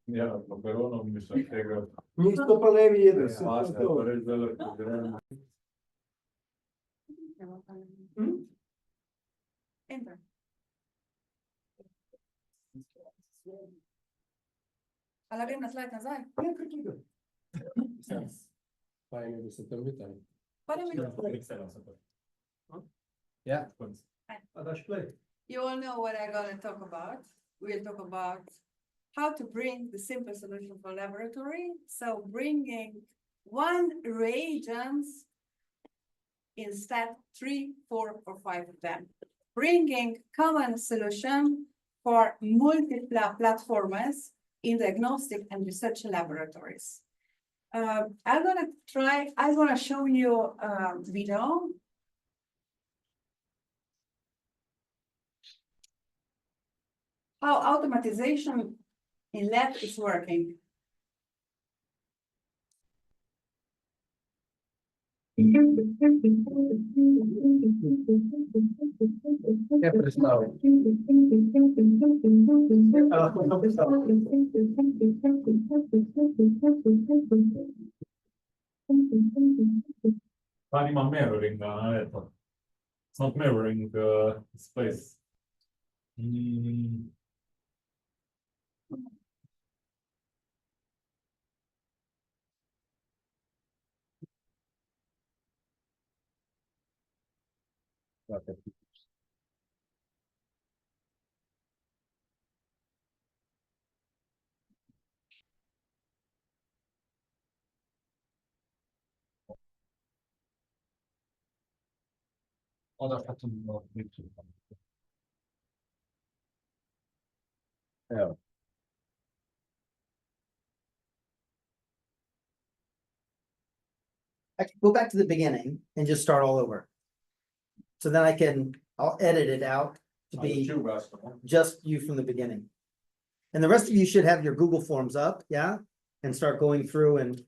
Ja, peperono mi se tega. Mesto pa ne vidi, se Paste, to. torej zdaj gremo. Enter. Ali grem na slajd nazaj? Ne, kar tudi. Fajn, da se tam vidim. Ja. A daš play? You all know what I'm going to talk about. We'll talk about how to bring the simple solution for laboratory. So bringing one reagents instead 3, 4, or 5 of them. Bringing common solution for multiple platforms in diagnostic and research laboratories. I'm gonna show you a video. How automatization in lab is working. Ja prestavo. Pa nima mirroring, ne, to. It's not mirroring space. Evo. I can go back to the beginning and just start all over. So then I'll edit it out to be just you from the beginning. And the rest of you should have your Google Forms up, yeah? And start going through and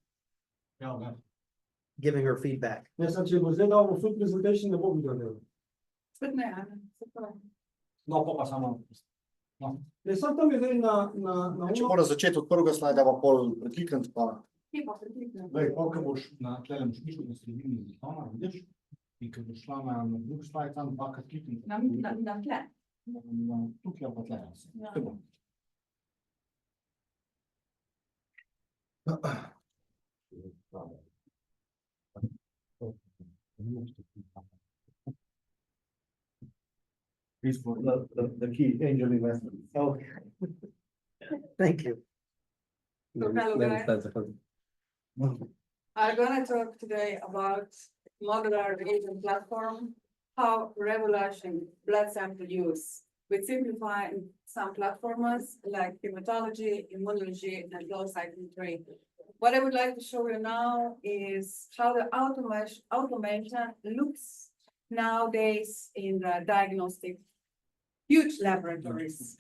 giving her feedback. Ne, sad če bo zdaj dal v food presentation, ne bo video delal. Spet ne, Ana, se pravi. No, pa samo. No. Ne, sam tam je zdaj na Če mora začeti od prvega slajda, pa pol preklikniti, pa Kje pa prikliknem? glej, pol, ko boš na tlele boš mišel na sredini zikona, vidiš? In ko boš šla na drug slajd, tam dvakrat klikniti. Na tle. Tukaj pa tle. Ja. To bo. He's the key angel investment. Okay. Thank you. So hello, guys. I'm gonna talk today about modular reagent platform, how revolution blood sample use. We simplify some platforms like hematology, immunology, and flow cytometry. What I would like to show you now is how the automation looks nowadays in the diagnostic huge laboratories.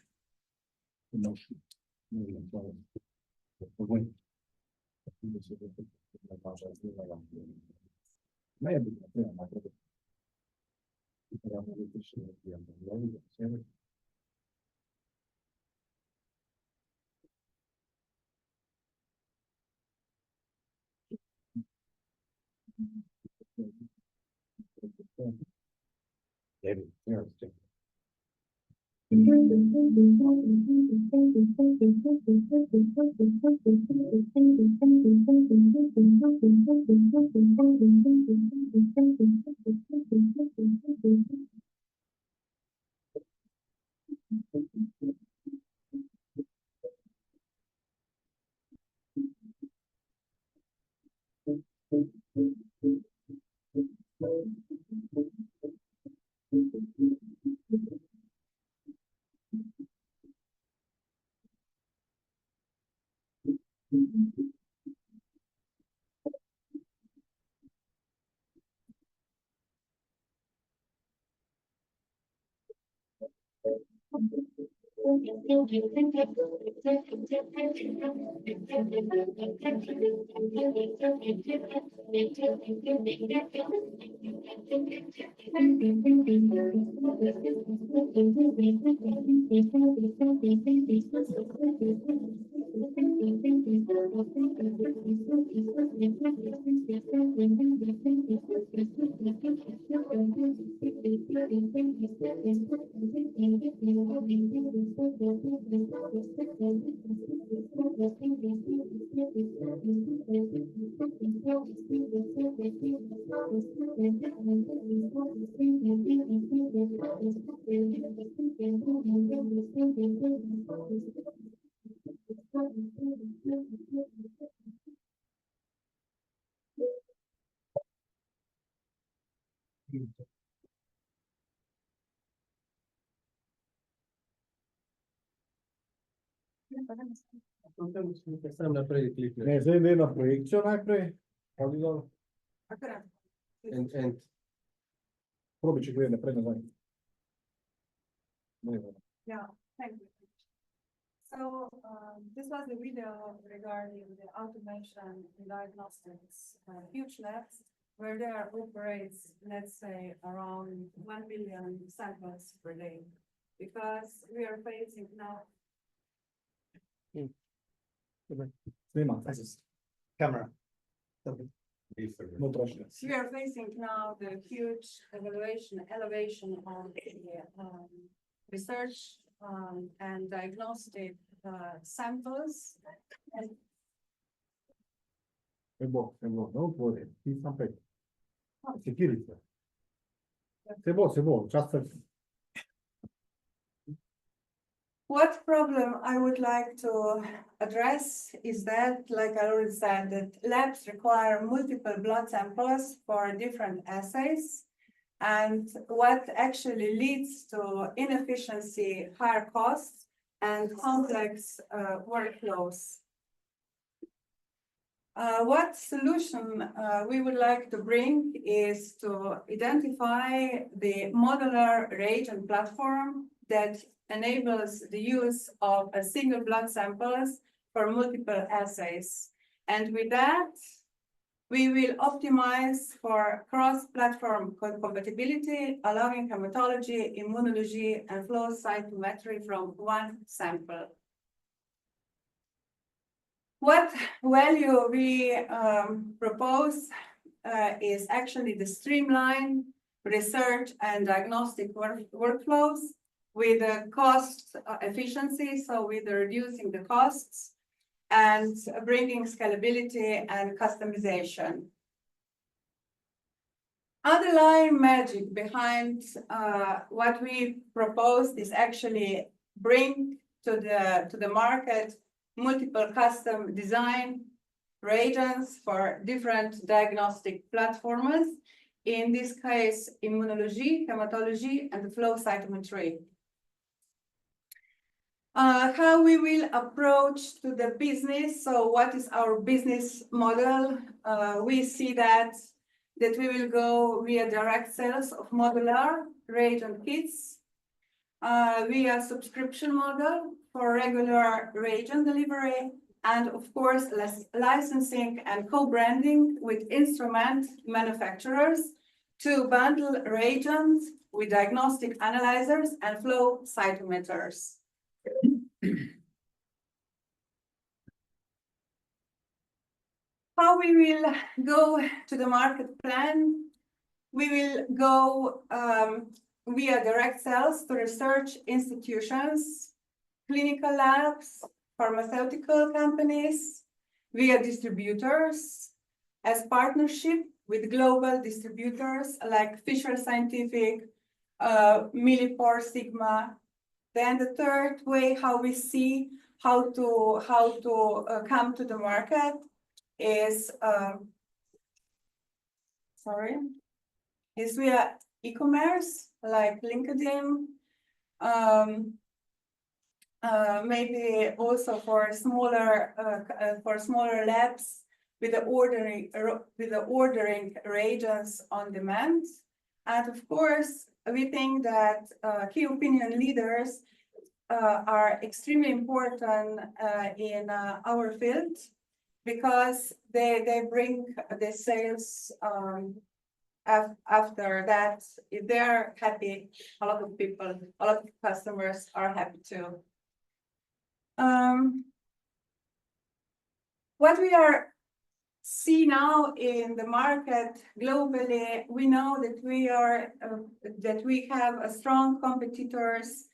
Sam napravi klik. Ne, zdaj ne na projekcijo najprej. Horizon. And Probi, če gre naprej nazaj. Ne, ne. Yeah, thank you. So, this was the video regarding the automation in diagnostics, huge labs, where there operates, let's say, around 1 million samples per day. Because we are facing now, Snima. Camera. Notrašnja. we are facing now the huge elevation of the research and diagnostic samples. And Ne bo, ne otvori. Ti sam pej. Security. Se bo, čas se. what problem I would like to address is that, like I already said, that labs require multiple blood samples for different assays. And what actually leads to inefficiency, higher costs, and complex workflows. What solution we would like to bring is to identify the modular reagent platform that enables the use of a single blood samples for multiple assays. And with that, we will optimize for cross-platform compatibility, allowing hematology, immunology, and flow cytometry from one sample. What value we propose is actually the streamlined research and diagnostic workflows with a cost efficiency, so with reducing the costs and bringing scalability and customization. Underlying magic behind what we proposed is actually bring to the market multiple custom design reagents for different diagnostic platforms. In this case, immunology, hematology, and the flow cytometry. How we will approach to the business. So what is our business model? We see that we will go via direct sales of modular reagent kits, via subscription model for regular reagent delivery, and of course, licensing and co-branding with instrument manufacturers to bundle reagents with diagnostic analyzers and flow cytometers. How we will go to the market plan? We will go via direct sales to research institutions, clinical labs, pharmaceutical companies, via distributors, as partnership with global distributors like Fisher Scientific, Millipore, Sigma. Then the third way how we see how to come to the market is is via e-commerce like LinkedIn, maybe also for smaller labs with the ordering reagents on demand. And of course, we think that key opinion leaders are extremely important in our field because they bring the sales after that. If they're happy, a lot of people, a lot of customers are happy too. What we are see now in the market globally, we know that we have a strong competitors,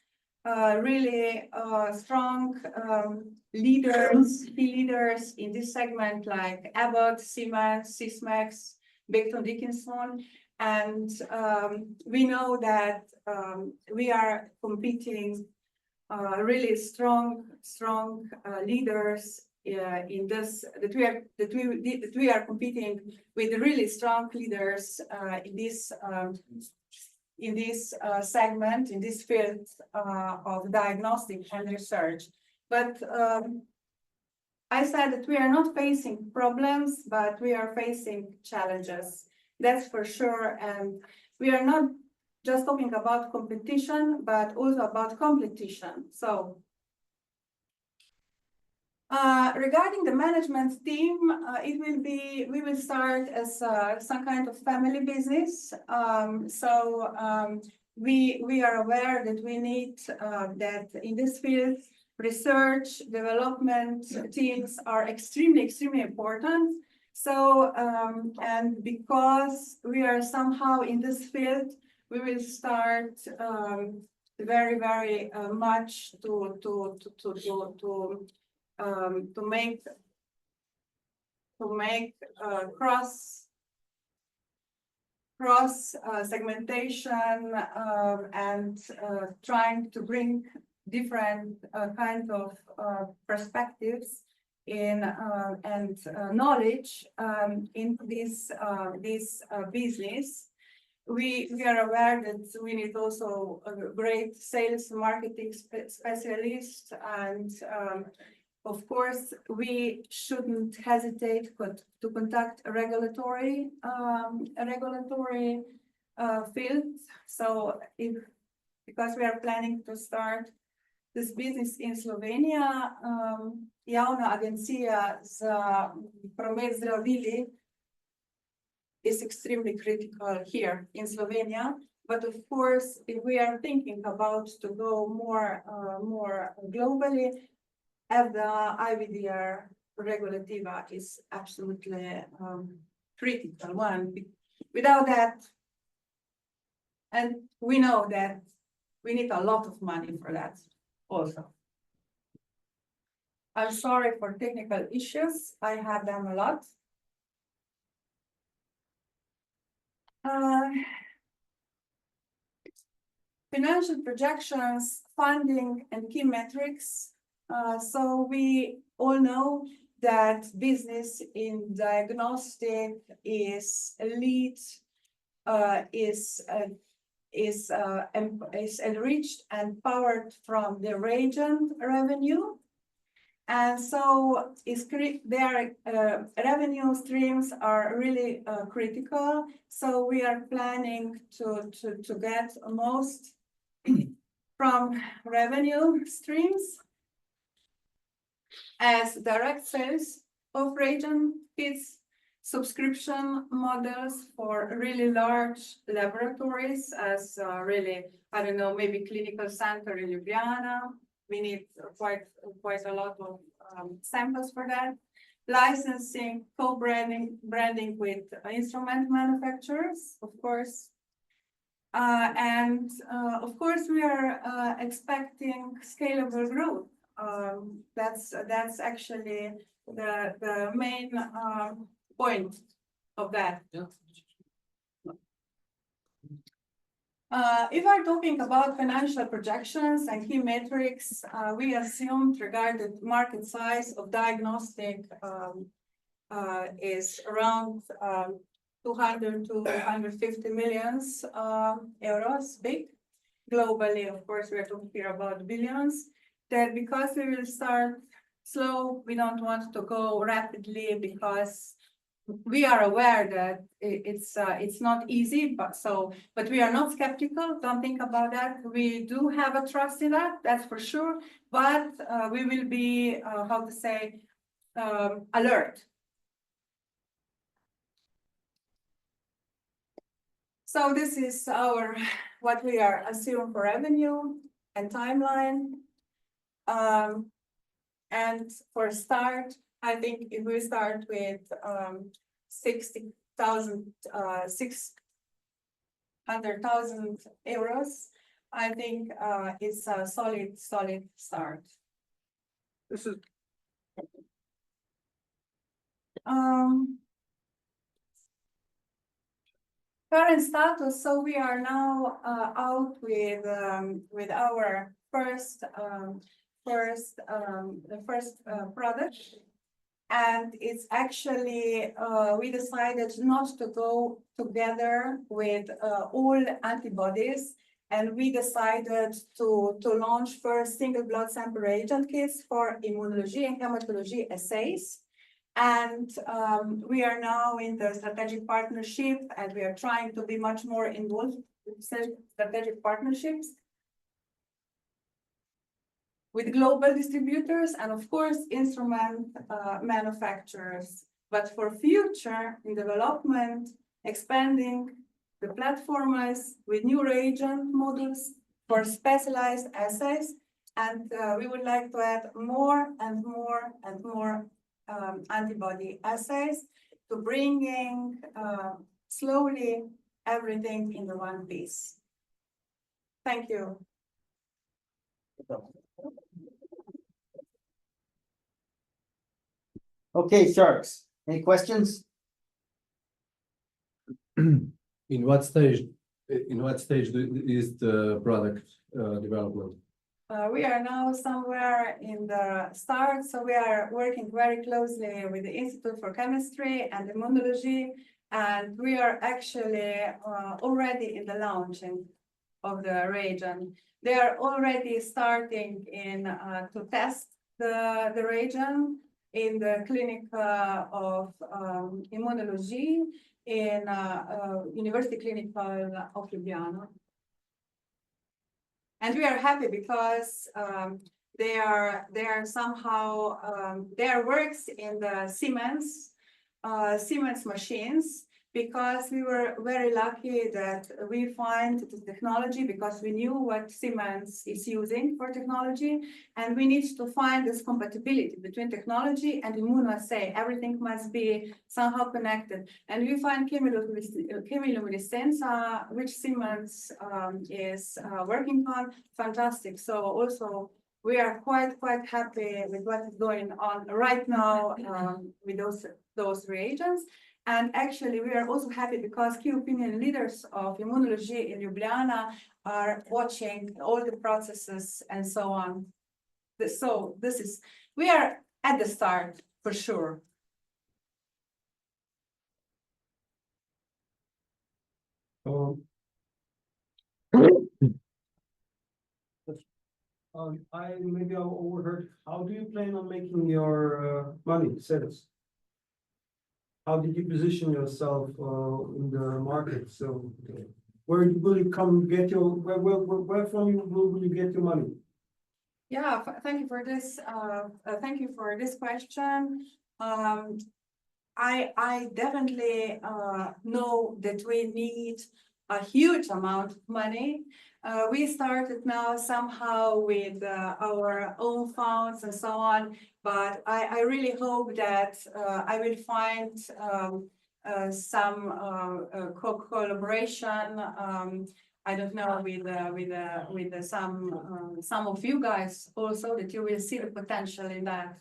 really strong leaders, key leaders in this segment like Abbott, Siemens, Sysmex, Becton Dickinson, and we know that we are competing really strong leaders in this, that we are competing with really strong leaders in this segment, in this field of diagnostic and research. But I said that we are not facing problems, but we are facing challenges. That's for sure. And we are not just talking about competition, but also about competition. So regarding the management team, we will start as some kind of family business. We are aware that we need that in this field, research, development teams are extremely important. So, and because we are somehow in this field, we will start very much to make cross segmentation and trying to bring different kind of perspectives in and knowledge in this business. We are aware that we need also a great sales marketing specialist, and of course we shouldn't hesitate to contact a regulatory field. So because we are planning to start this business in Slovenia, Javna agencija za promet zdravili is extremely critical here in Slovenia. But of course, if we are thinking about to go more globally, the IVDR regulativa is absolutely critical one. Without that, and we know that we need a lot of money for that also. I'm sorry for technical issues. I have them a lot. Financial projections, funding, and key metrics. So we all know that business in diagnostic is enriched and powered from the reagent revenue. And so their revenue streams are really critical. So we are planning to get most from revenue streams as direct sales of reagent kits, subscription models for really large laboratories as really, I don't know, maybe clinical center in Ljubljana. We need quite a lot of samples for that. Licensing, branding with instrument manufacturers, of course. And of course, we are expecting scalable growth. That's actually the main point of that. Yeah. If we're talking about financial projections and key metrics, we assumed regarding market size of diagnostic is around 200 to 150 millions euros big. Globally, of course, we're talking here about billions. That because we will start slow, we don't want to go rapidly because we are aware that it's not easy, but we are not skeptical. Don't think about that. We do have a trust in that, that's for sure. But we will be, how to say, alert. So this is what we are assuming for revenue and timeline. And for start, I think if we start with 60,000, 600,000 euros, I think it's a solid start. This is, Current status, so we are now out with our first product. And it's actually, we decided not to go together with all antibodies. And we decided to launch first single blood sample reagent kits for immunology and hematology assays. And we are now in the strategic partnership, and we are trying to be much more involved in strategic partnerships with global distributors and of course instrument manufacturers. But for future in development, expanding the platforms with new reagent models for specialized assays. And we would like to add more and more and more antibody assays to bringing slowly everything in the one piece. Thank you. Okay, sharks, any questions? In what stage is the product development? We are now somewhere in the start, so we are working very closely with the Institute for Chemistry and Immunology, and we are actually already in the launching of the reagent. They are already starting to test the reagent in the clinic of immunology in University Clinical of Ljubljana. And we are happy because they are somehow their works in the Siemens machines, because we were very lucky that we find the technology, because we knew what Siemens is using for technology, and we need to find this compatibility between technology and immunoassay. Everything must be somehow connected. And we find chemiluminescence, which Siemens is working on, fantastic. So also we are quite happy with what is going on right now with those reagents. And actually, we are also happy because key opinion leaders of immunology in Ljubljana are watching all the processes and so on. So we are at the start for sure. maybe I overheard, how do you plan on making your money, sales? How did you position yourself in the market? So where will you come get your, where from will you get your money? Yeah, thank you for this. Thank you for this question. I definitely know that we need a huge amount of money. We started now somehow with our own funds and so on, but I really hope that I will find some collaboration. I don't know, with some of you guys also, that you will see the potential in that.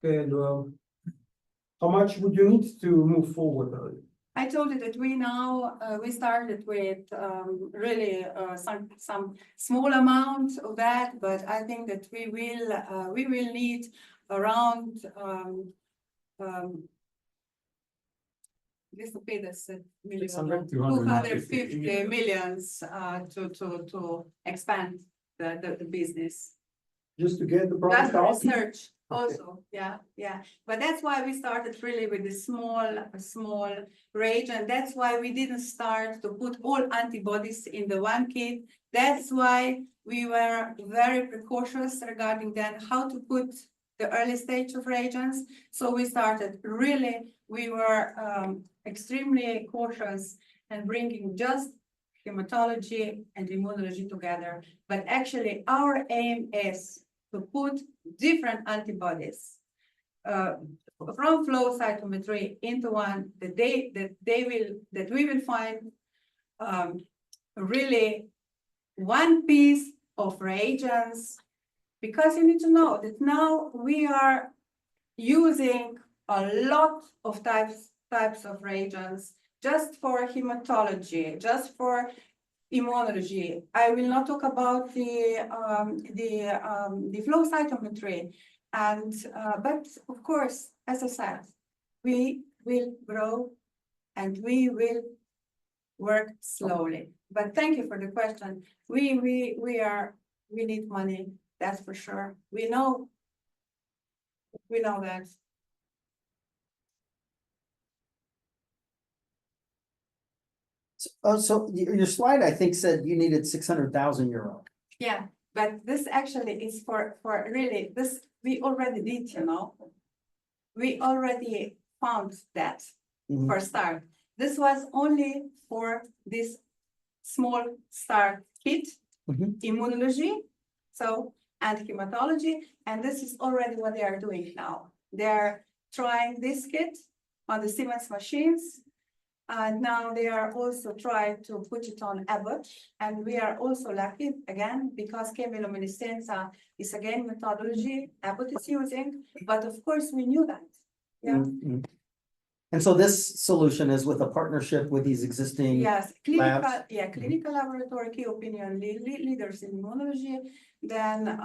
Okay, and how much would you need to move forward? I told you that we now we started with really some small amount of that, but I think that we will need around 250 millions to expand the business. Just to get the product That's out? research. Also, yeah, but that's why we started really with a small reagent. That's why we didn't start to put all antibodies in the one kit. That's why we were very precautious regarding then how to put the early stage of reagents. So we started really, we were extremely cautious and bringing just hematology and immunology together. But actually, our aim is to put different antibodies from flow cytometry into one that we will find really one piece of reagents, because you need to know that now we are using a lot of types of reagents just for hematology, just for immunology. I will not talk about the flow cytometry, and but of course, as I said, we will grow and we will work slowly. But thank you for the question. We need money, that's for sure. We know that. Oh, so your slide, I think, said you needed 600,000 euro. Yeah, but this actually is for really this, we already did, you know. We already found that for start. This was only for this small start kit, immunology, so, and hematology, and this is already what they are doing now. They're trying this kit on the Siemens machines. And now they are also trying to put it on Abbott, and we are also lucky again because chemiluminescence is again methodology Abbott is using, but of course we knew that. Yeah. And so this solution is with a partnership with these existing. Yes, labs? clinical laboratory key opinion leaders in immunology, then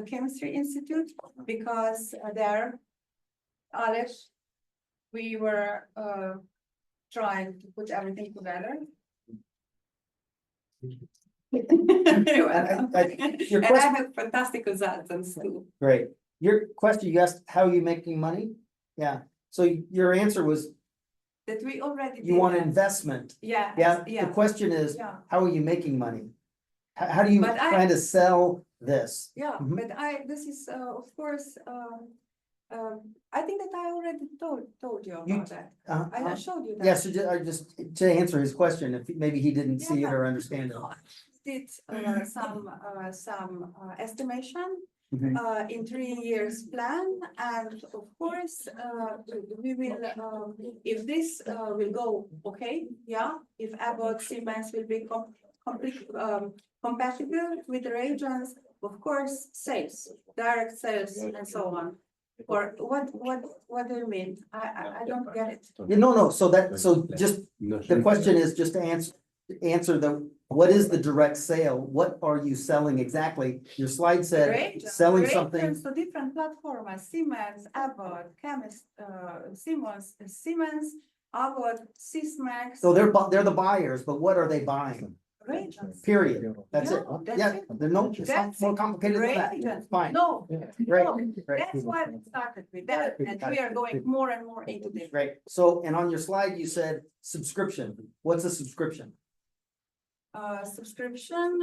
chemistry institute, because there, Alex, we were trying to put everything together. You're welcome. Your And I question, have fantastic results too. great. Your question, you asked, how are you making money? Yeah, so your answer was That we already you did want that. investment. Yeah, Yeah, the yeah, question is, yeah, how are you making money? How do you But I- plan to sell this? yeah, Mhm. but this is, of course, I think that I already told you about that. I showed you that. Yes, I just, to answer his question, if maybe he didn't see it or understand it. Did some estimation Mhm. in 3 years plan, and of course we will if this will go okay, yeah, if Abbott Siemens will be compatible with the reagents, of course sales, direct sales and so on. Or what do you mean? I don't get it. Yeah, no, so just, the question is just to answer what is the direct sale? What are you selling exactly? Your slide said selling something. Reagents to different platforms, Siemens, Abbott, Siemens, Abbott, Sysmex. So they're the buyers, but what are they buying? Reagents. Period. That's it. Yeah, that's Yeah, it. there's no, it's not That's more it. complicated than that. Reagents. Fine. No, Great, no, great. that's why we started with that, and we are going more and more into this. Great. So, and on your slide, you said subscription. What's a subscription? Subscription,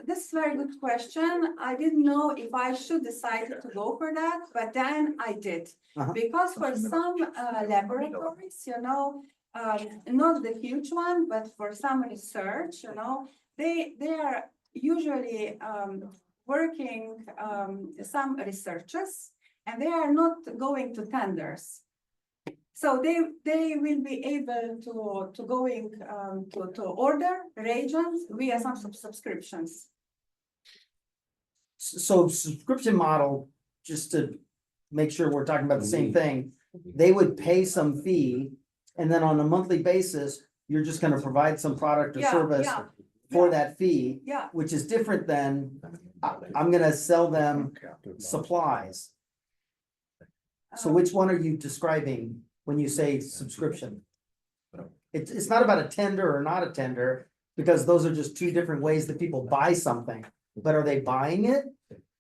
this is very good question. I didn't know if I should decide to go for that, but then I did. Because for some laboratories, you know, not the huge one, but for some research, you know, they are usually working some researchers, and they are not going to tenders. So they will be able to going to order reagents via some subscriptions. So subscription model, just to make sure we're talking about the same thing, they would pay some fee, and then on a monthly basis, you're just gonna provide some product or service for that fee, Yeah, which is different than I'm gonna sell them supplies. So which one are you describing when you say subscription? It's not about a tender or not a tender, because those are just two different ways that people buy something. but are they buying it?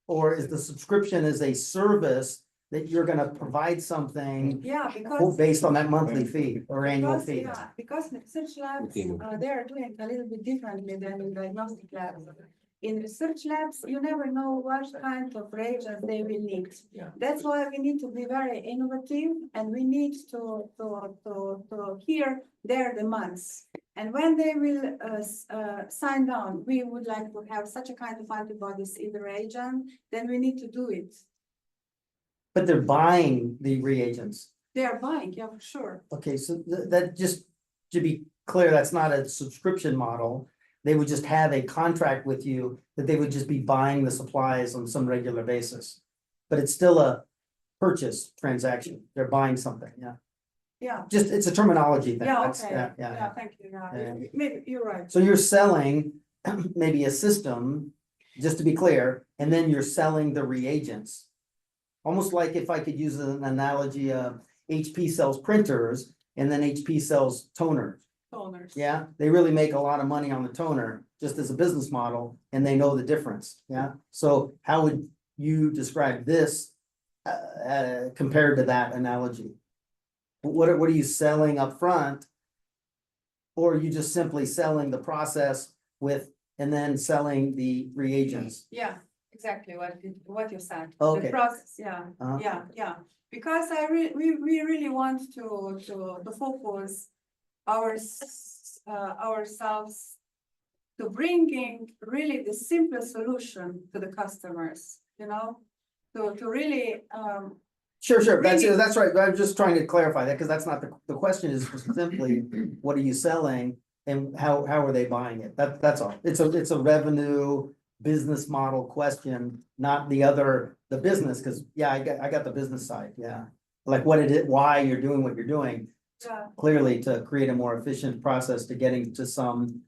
Or is the subscription as a service that you're gonna provide something Yeah, because. based on that monthly fee or annual Because, fee? yeah, because research labs, Continue. they are doing a little bit differently than in diagnostic labs. In research labs, you never know what kind of reagents they will need. Yeah. That's why we need to be very innovative and we need to hear their demands. And when they will sign down, we would like to have such a kind of antibodies in the reagent, then we need to do it. But they're buying the reagents. They are buying, yeah, for sure. Okay, so that just, to be clear, that's not a subscription model. They would just have a contract with you that they would just be buying the supplies on some regular basis. But it's still a purchase transaction. They're buying something, yeah. Yeah, Just, it's a terminology thing. yeah, That's- okay, yeah, thank you, Yeah. yeah, maybe you're right. So you're selling maybe a system, just to be clear, and then you're selling the reagents. Almost like if I could use an analogy of HP sells printers and then HP sells toners. Owners. Yeah, they really make a lot of money on the toner, just as a business model, and they know the difference, yeah? So how would you describe this compared to that analogy? What are you selling up front? Or are you just simply selling the process with, and then selling the reagents? Yeah, exactly what you said. Okay. The process, yeah, Uh-huh. yeah. Because we really want to focus ourselves to bringing really the simple solution to the customers, you know? To really, Sure, that's, Really? that's right, I'm just trying to clarify that, because that's not the question is simply, what are you selling? And how are they buying it? That's all, it's a revenue business model question, not the business, because, yeah, I got the business side, yeah. Like why you're doing what you're doing, yeah, clearly to create a more efficient process to getting to some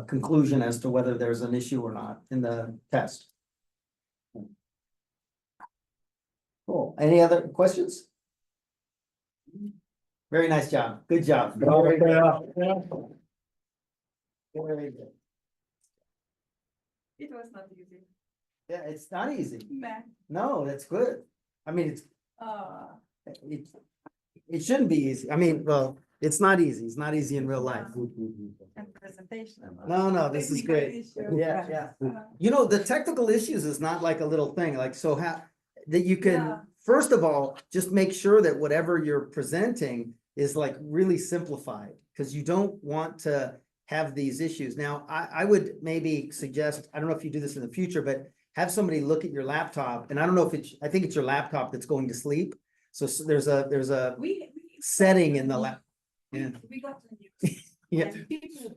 conclusion as to whether there's an issue or not in the test. Cool, any other questions? Very nice job, good job. Very good. it was not easy. Yeah, it's not easy. Meh. No, that's good. I mean, Uh, it shouldn't be easy. I mean, well, it's not easy. It's not easy in real life. and presentation. No, this is Technical great. issue. Yeah. You know, the technical issues is not like a little thing, like, so that you can, Yeah. first of all, just make sure that whatever you're presenting is like really simplified, because you don't want to have these issues. Now, I would maybe suggest, I don't know if you do this in the future, but have somebody look at your laptop, and I don't know if I think it's your laptop that's going to sleep. So there's a We. setting in the lap. Yeah. We got the news. Yeah. And people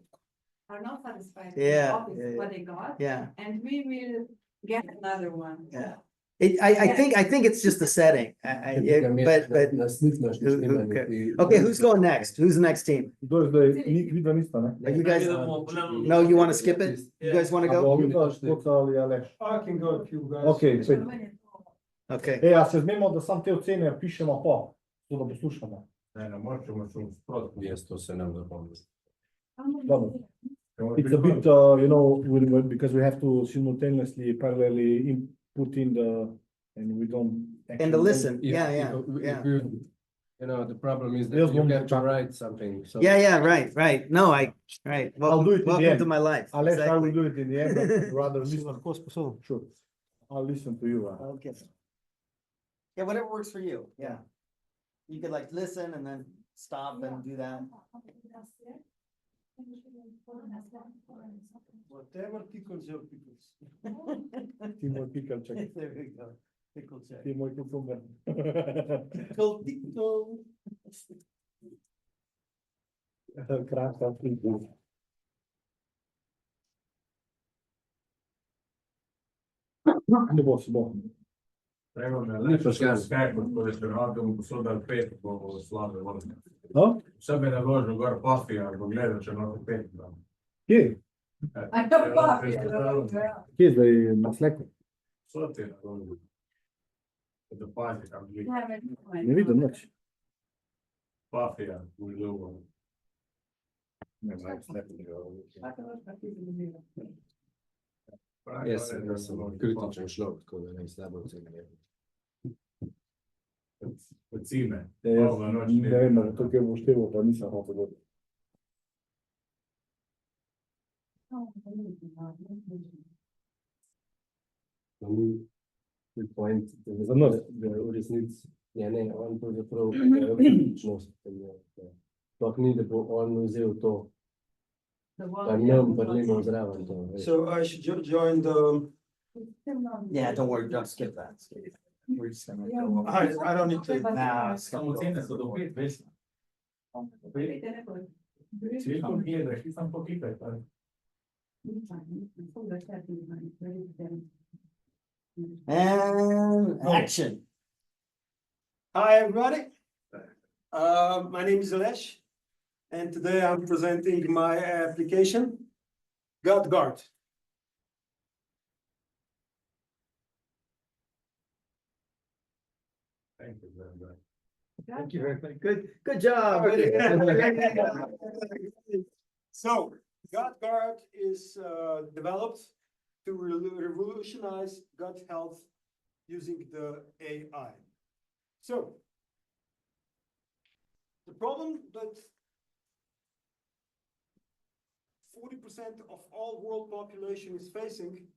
are not satisfied with Yeah, the office, yeah, what they got, Yeah, and we will get another one. yeah. I think it's just a setting. Okay, who's going next? Who's the next team? Kdo je zdaj, vidva nista, ne? Are you guys, no, you want to skip it? You guys want to A go? bo vidva, Kocelj ali Aleš? I can go if you guys. Okay, pet. Okay, A se zmemo, da sam te ocene pišemo po, to da poslušamo. Ne, moramo se sproti. Mjesto se nam zapomni. Dobro. It's a bit, because we have to simultaneously, parallelly put in and we don't. and to listen, If- yeah, if the problem is that Yes, you one have to more. write something, so. yeah, right, no, right. I'll do it in the Welcome end. to my life. Aleš, I will Exactly. do it in the end, but rather listen. Sure. I'll listen to you. Okay. Yeah, whatever works for you, yeah. You could like listen and then stop and do that. Whatever pickles your pickles. Ti moj pikalček, There we go. Pickle check. ti moj kukumber. Pickle. Krasna priča. Ne bo, se bo. Treba me Ni lepo škar. skajpo, ko je se radom posodal pet, bo slabe vrne. No? Vse me naložil gor kofija, bo gledal, če ima pet. Kje? I have coffee. Kje je zdaj na sleku? So ti naložil. Da pazi, kam gre. Ne vidim nič. Kofija, v ljubo. Ne, na sleku. Jesam kritičan človek, tako da ne slabo ocenjujem. Ja, jaz ne vem, ali to kaj bo štelo, pa nisem hotel biti. To ni point, Za nas. da v resnici je ne, on pravzaprav kritičnost. Sploh ni, da bo on vzel to, pa nam prilimal zraven to. veš. So I should join the, Yeah, don't worry, don't skip that. We're just gonna go. I don't need to. Nah, skip Samo it. cene so do 5, veš. Če to gledaš, ti sam pokipaj, pa. And action. Hi, everybody. My name is Alesh, and today I'm presenting my application, GodGuard. Thank you very much. Thank you very much. Good job. So, GodGuard is developed to revolutionize gut health using the AI. So, the problem that 40% of all world population is facing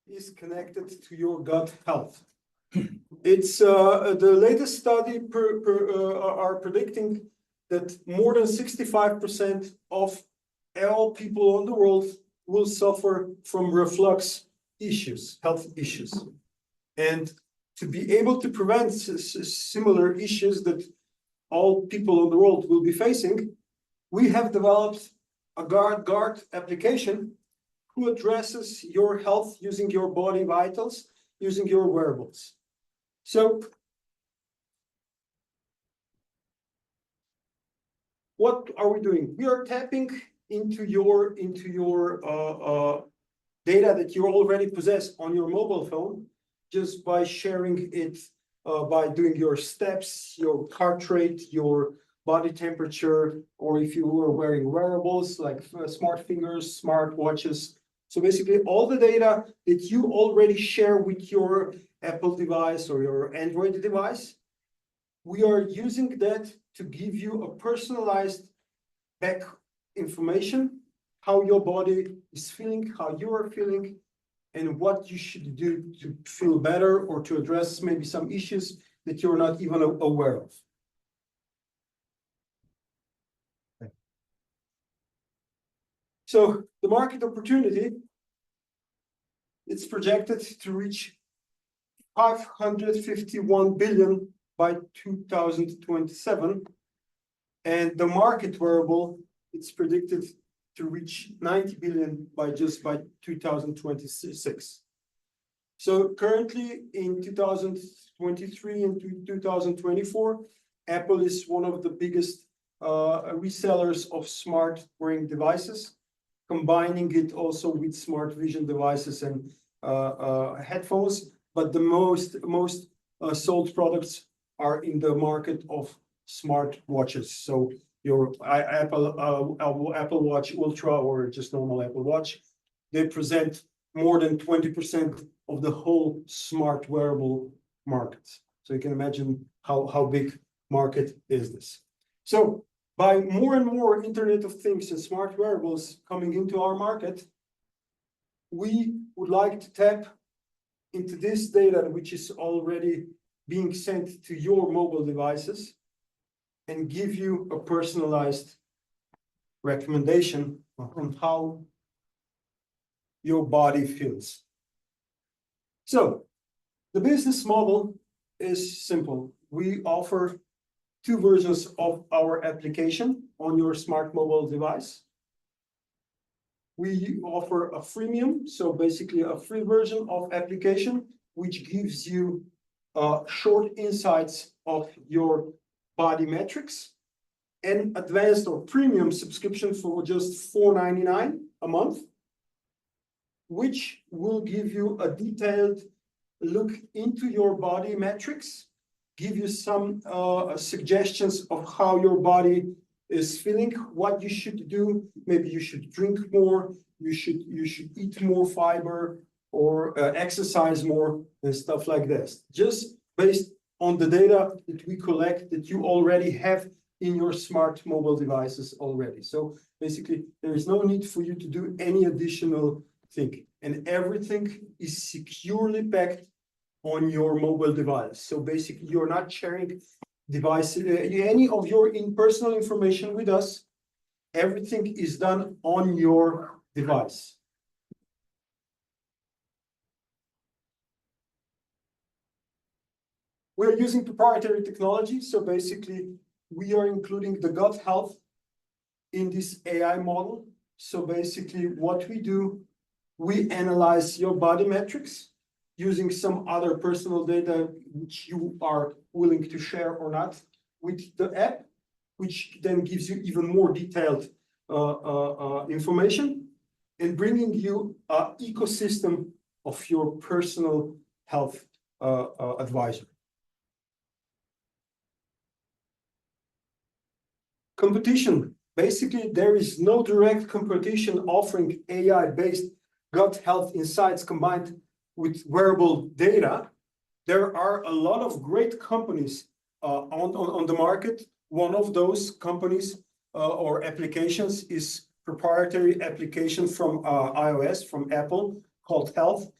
is connected to your gut health. It's the latest study are predicting that more than 65% of all people in the world will suffer from reflux issues, health issues. And to be able to prevent similar issues that all people in the world will be facing, we have developed a GuardGuard application who addresses your health using your body vitals, using your wearables. So, what are we doing? We are tapping into your data that you already possess on your mobile phone, just by sharing it, by doing your steps, your heart rate, your body temperature, or if you were wearing wearables like smart fingers, smart watches. So basically all the data that you already share with your Apple device or your Android device, we are using that to give you a personalized back information, how your body is feeling, how you are feeling, and what you should do to feel better or to address maybe some issues that you're not even aware of. So the market opportunity, it's projected to reach 551 billion by 2027. And the market wearable, it's predicted to reach 90 billion by 2026. So currently in 2023 and 2024, Apple is one of the biggest resellers of smart wearing devices, combining it also with smart vision devices and headphones. But the most sold products are in the market of smart watches. So your Apple Watch Ultra or just normal Apple Watch, they present more than 20% of the whole smart wearable market. So you can imagine how big market is this. So by more and more Internet of Things and smart wearables coming into our market, we would like to tap into this data, which is already being sent to your mobile devices, and give you a personalized recommendation on how your body feels. So the business model is simple. We offer two versions of our application on your smart mobile device. We offer a freemium, so basically a free version of application, which gives you short insights of your body metrics, and advanced or premium subscription for just $4.99 a month, which will give you a detailed look into your body metrics, give you some suggestions of how your body is feeling what you should do. Maybe you should drink more, you should eat more fiber or exercise more and stuff like this. Just based on the data that we collect that you already have in your smart mobile devices already. So basically, there is no need for you to do any additional thing. And everything is securely packed on your mobile device. So basically, you're not sharing devices, any of your personal information with us. Everything is done on your device. We're using proprietary technology. So basically, we are including the gut health in this AI model. So basically, what we do, we analyze your body metrics using some other personal data which you are willing to share or not with the app, which then gives you even more detailed information and bringing you an ecosystem of your personal health advisor. Competition. Basically, there is no direct competition offering AI-based gut health insights combined with wearable data. There are a lot of great companies on the market. One of those companies or applications is proprietary application from iOS, from Apple, called Health.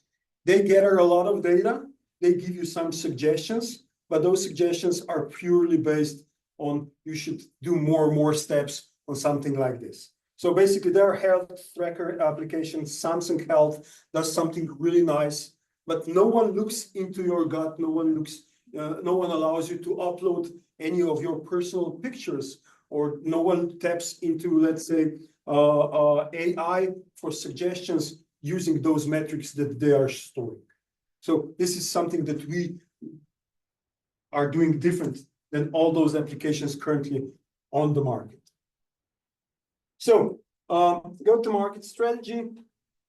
They gather a lot of data. They give you some suggestions, but those suggestions are purely based on you should do more and more steps on something like this. So basically, there are health tracker applications. Samsung Health does something really nice, but no one looks into your gut. No one allows you to upload any of your personal pictures, or no one taps into, let's say, AI for suggestions using those metrics that they are storing. So this is something that we are doing different than all those applications currently on the market. So go-to-market strategy.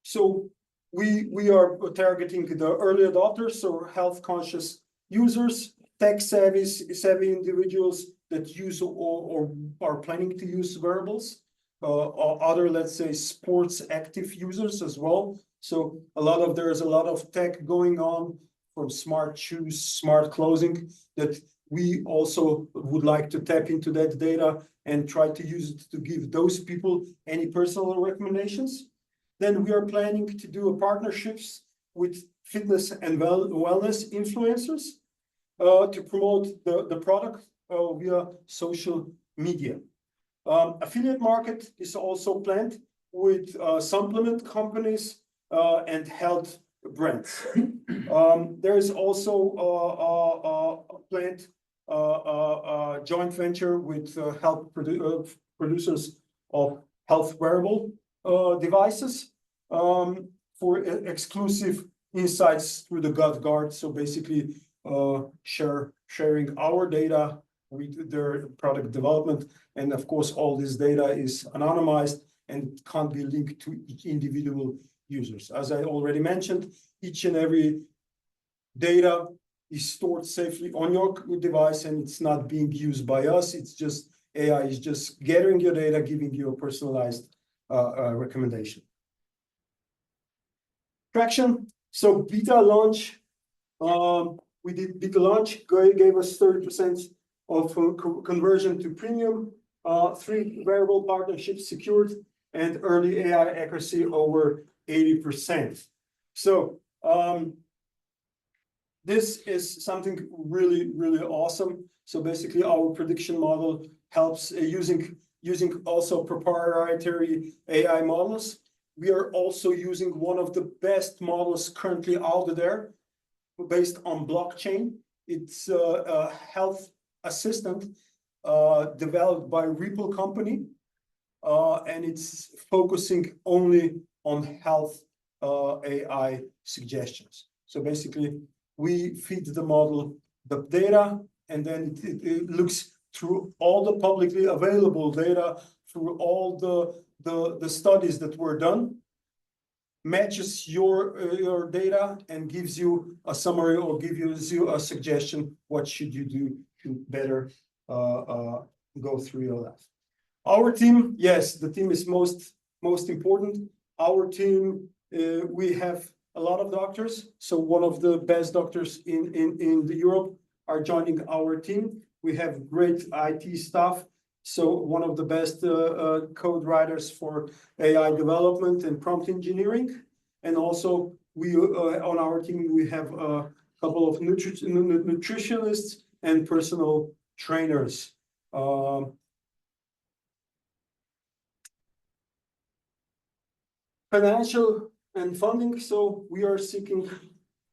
So we are targeting the early adopters or health-conscious users, tech-savvy individuals that use or are planning to use wearables, or other, let's say, sports active users as well. So there's a lot of tech going on, from smart shoes, smart clothing, that we also would like to tap into that data and try to use it to give those people any personal recommendations. Then we are planning to do partnerships with fitness and wellness influencers to promote the product via social media. Affiliate market is also planned with supplement companies and health brands. There is also a planned joint venture with health producers of health wearable devices for exclusive insights through the gut guard. So basically, sharing our data with their product development, and of course, all this data is anonymized and can't be linked to each individual users. As I already mentioned, each and every data is stored safely on your device, and it's not being used by us. It's just AI is just gathering your data, giving you a personalized recommendation. Traction. So beta launch. We did beta launch, gave us 30% of conversion to premium, 3 wearable partnerships secured, and early AI accuracy over 80%. So this is something really, really awesome. So basically, our prediction model helps using also proprietary AI models. We are also using one of the best models currently out there based on blockchain. It's a health assistant developed by Ripple company, and it's focusing only on health AI suggestions. So basically, we feed the model the data, and then it looks through all the publicly available data, through all the studies that were done, matches your data, and gives you a summary or gives you a suggestion what should you do to better go through your life. Our team, yes, the team is most important. Our team, we have a lot of doctors. So one of the best doctors in the Europe are joining our team. We have great IT staff. So one of the best code writers for AI development and prompt engineering. And also we on our team, we have a couple of nutritionists and personal trainers. Financial and funding, so we are seeking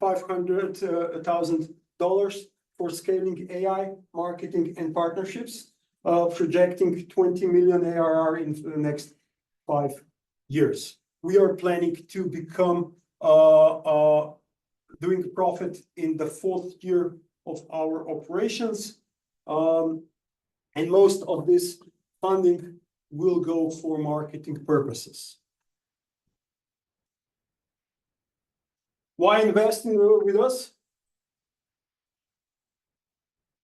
$500,000 for scaling AI, marketing and partnerships, projecting 20 million ARR in the next 5 years. We are planning to become doing profit in the 4th year of our operations. And most of this funding will go for marketing purposes. Why invest with us?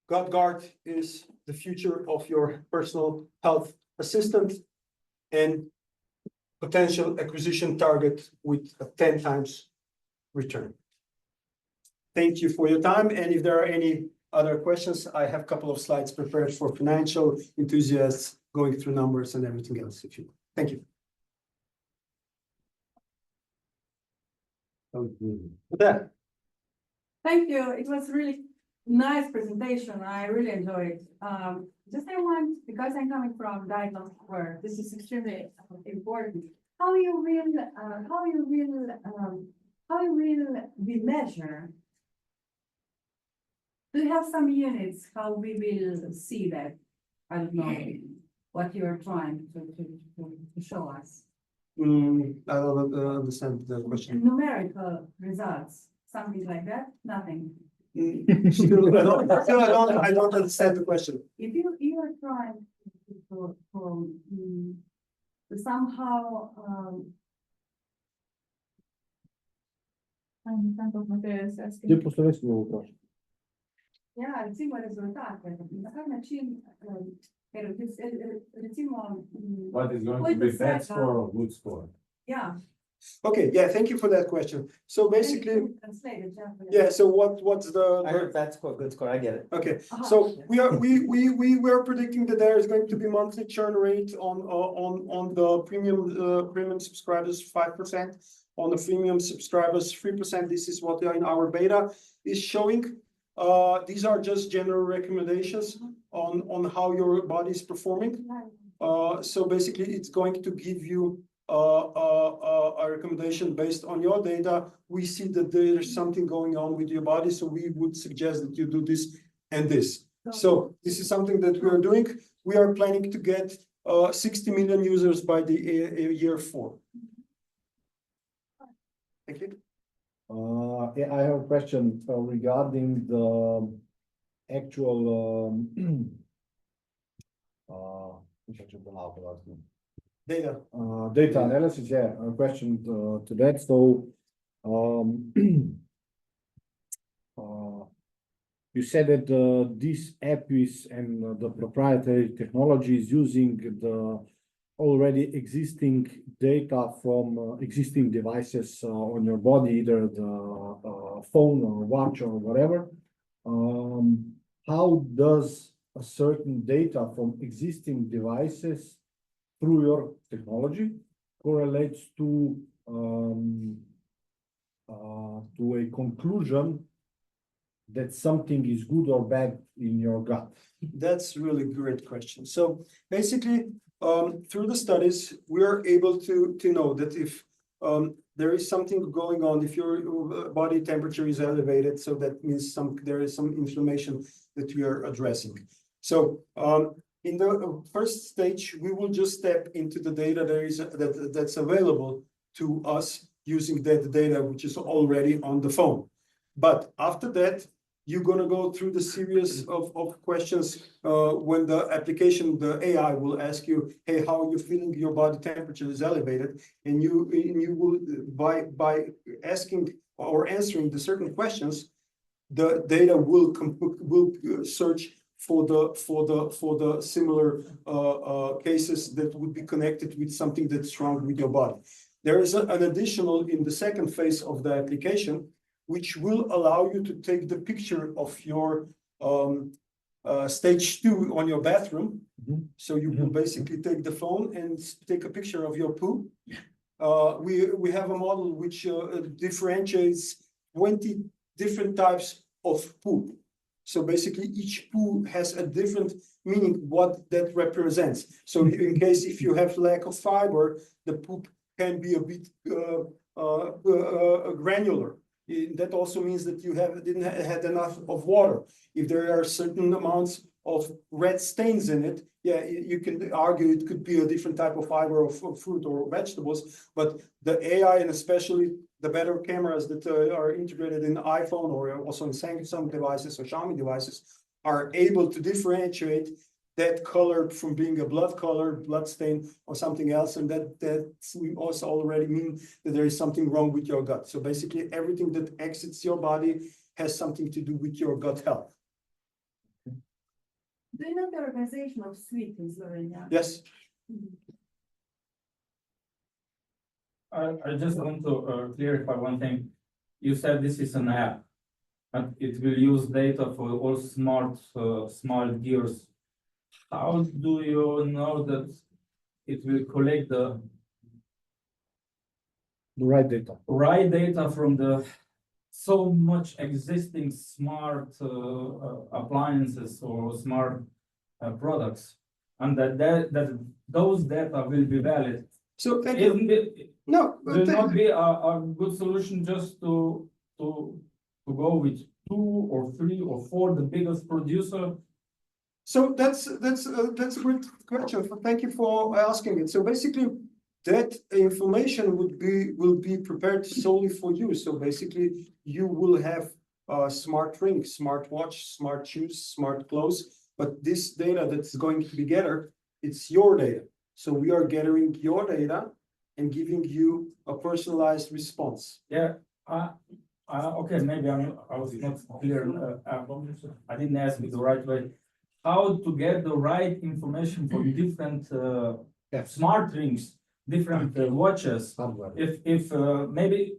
GodGuard is the future of your personal health assistant and potential acquisition target with a 10 times return. Thank you for your time. And if there are any other questions, I have a couple of slides prepared for financial enthusiasts going through numbers and everything else. If you, thank you. With that. Thank you. It was really nice presentation. I really enjoyed. Just I want, because I'm coming from diagnostic work, this is extremely important. How you will be measure? Do you have some units how we will see that? I don't know what you are trying to show us. I don't understand the question. Numerical results, something like that? Nothing. Still, I don't understand the question. If you are trying to somehow Mateja postavesc mi vprašanje. ja, recimo rezultate, na kak način, ker recimo. What is going to be bad score or good score? Yeah. Okay, yeah, thank you for that question. So basically, Translate it, yeah, so what's I heard bad score, good score, I get it. okay, so we are predicting that there is going to be monthly churn rate on the premium subscribers 5%, on the freemium subscribers 3%. This is what in our beta is showing. These are just general recommendations on how your body is performing. So basically, it's going to give you a recommendation based on your data. We see that there is something going on with your body, so we would suggest that you do this and this. So this is something that we are doing. We are planning to get 60 million users by the year 4. Thank you. Yeah, I have a question regarding the actual Data. Data analysis. Yeah, a question to that. So, you said that this app is and the proprietary technology is using the already existing data from existing devices on your body, either the phone or watch or whatever. How does a certain data from existing devices through your technology correlates to a conclusion that something is good or bad in your gut? That's really great question. So basically, through the studies, we are able to know that if there is something going on, if your body temperature is elevated, so that means there is some inflammation that we are addressing. So in the first stage, we will just step into the data that's available to us using that data, which is already on the phone. But after that, you're going to go through the series of questions when the application, the AI will ask you, hey, how are you feeling? Your body temperature is elevated. And you will, by asking or answering the certain questions, the data will search for the similar cases that would be connected with something that's wrong with your body. There is an additional in the second phase of the application, which will allow you to take the picture of your stage 2 on your bathroom. So you will basically take the phone and take a picture of your poo. We have a model which differentiates 20 different types of poop. So basically each poo has a different meaning what that represents. So in case if you have lack of fiber, the poop can be a bit granular. That also means that you didn't had enough of water. If there are certain amounts of red stains in it, yeah, you can argue it could be a different type of fiber of fruit or vegetables. But the AI and especially the better cameras that are integrated in iPhone or also in Samsung devices or Xiaomi devices are able to differentiate that color from being a blood color, blood stain, or something else, and that we also already mean that there is something wrong with your gut. So basically, everything that exits your body has something to do with your gut health. Do you know the organization of SWEET in Slovenia? Yes. I just want to clarify one thing. You said this is an app, and it will use data for all smart gears. How do you know that it will collect the right data. right data from the so much existing smart appliances or smart products, and that those data will be valid? So thank you. Isn't it, No, will not be a good solution just to go with 2 or 3 or 4, the biggest producer? So that's a great question. Thank you for asking it. So basically, that information will be prepared solely for you. So basically, you will have smart ring, smart watch, smart shoes, smart clothes. But this data that's going to be gathered, it's your data. So we are gathering your data and giving you a personalized response. Yeah. Okay, maybe I was not clear. I didn't ask it the right way. How to get the right information for different smart rings, different watches. If maybe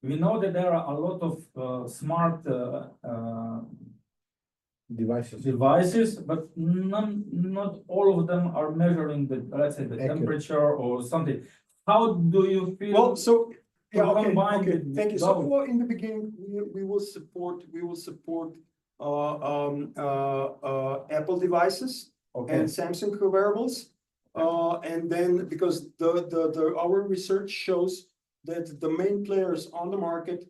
we know that there are a lot of smart devices, but not all of them are measuring the, let's say, the temperature or something. How do you feel? Well, so yeah, okay, with thank you. those? So well, in the beginning, we will support Apple devices and Samsung wearables. And then because our research shows that the main players on the market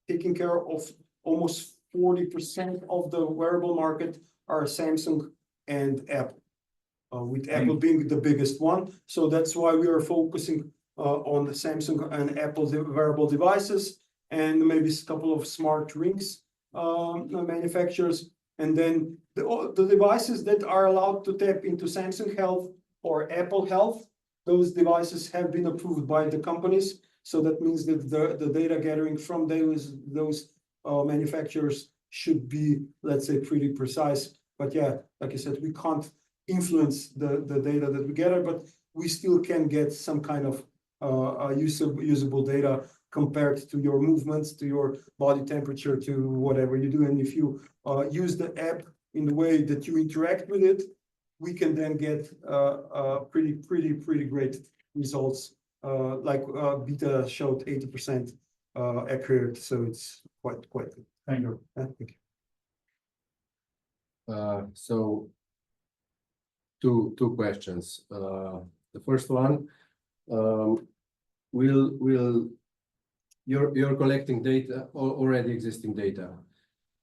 taking care of almost 40% of the wearable market are Samsung and Apple, with Apple being the biggest one. So that's why we are focusing on the Samsung and Apple wearable devices, and maybe a couple of smart rings manufacturers. And then the devices that are allowed to tap into Samsung Health or Apple Health, those devices have been approved by the companies. So that means that the data gathering from those manufacturers should be, let's say, pretty precise. But yeah, like I said, we can't influence the data that we gather, but we still can get some kind of usable data compared to your movements, to your body temperature, to whatever you do. And if you use the app in the way that you interact with it, we can then get pretty great results. Like Beta showed 80% accurate, so it's quite good. Thank you. Thank you. So two questions. The first one, you're collecting data, already existing data.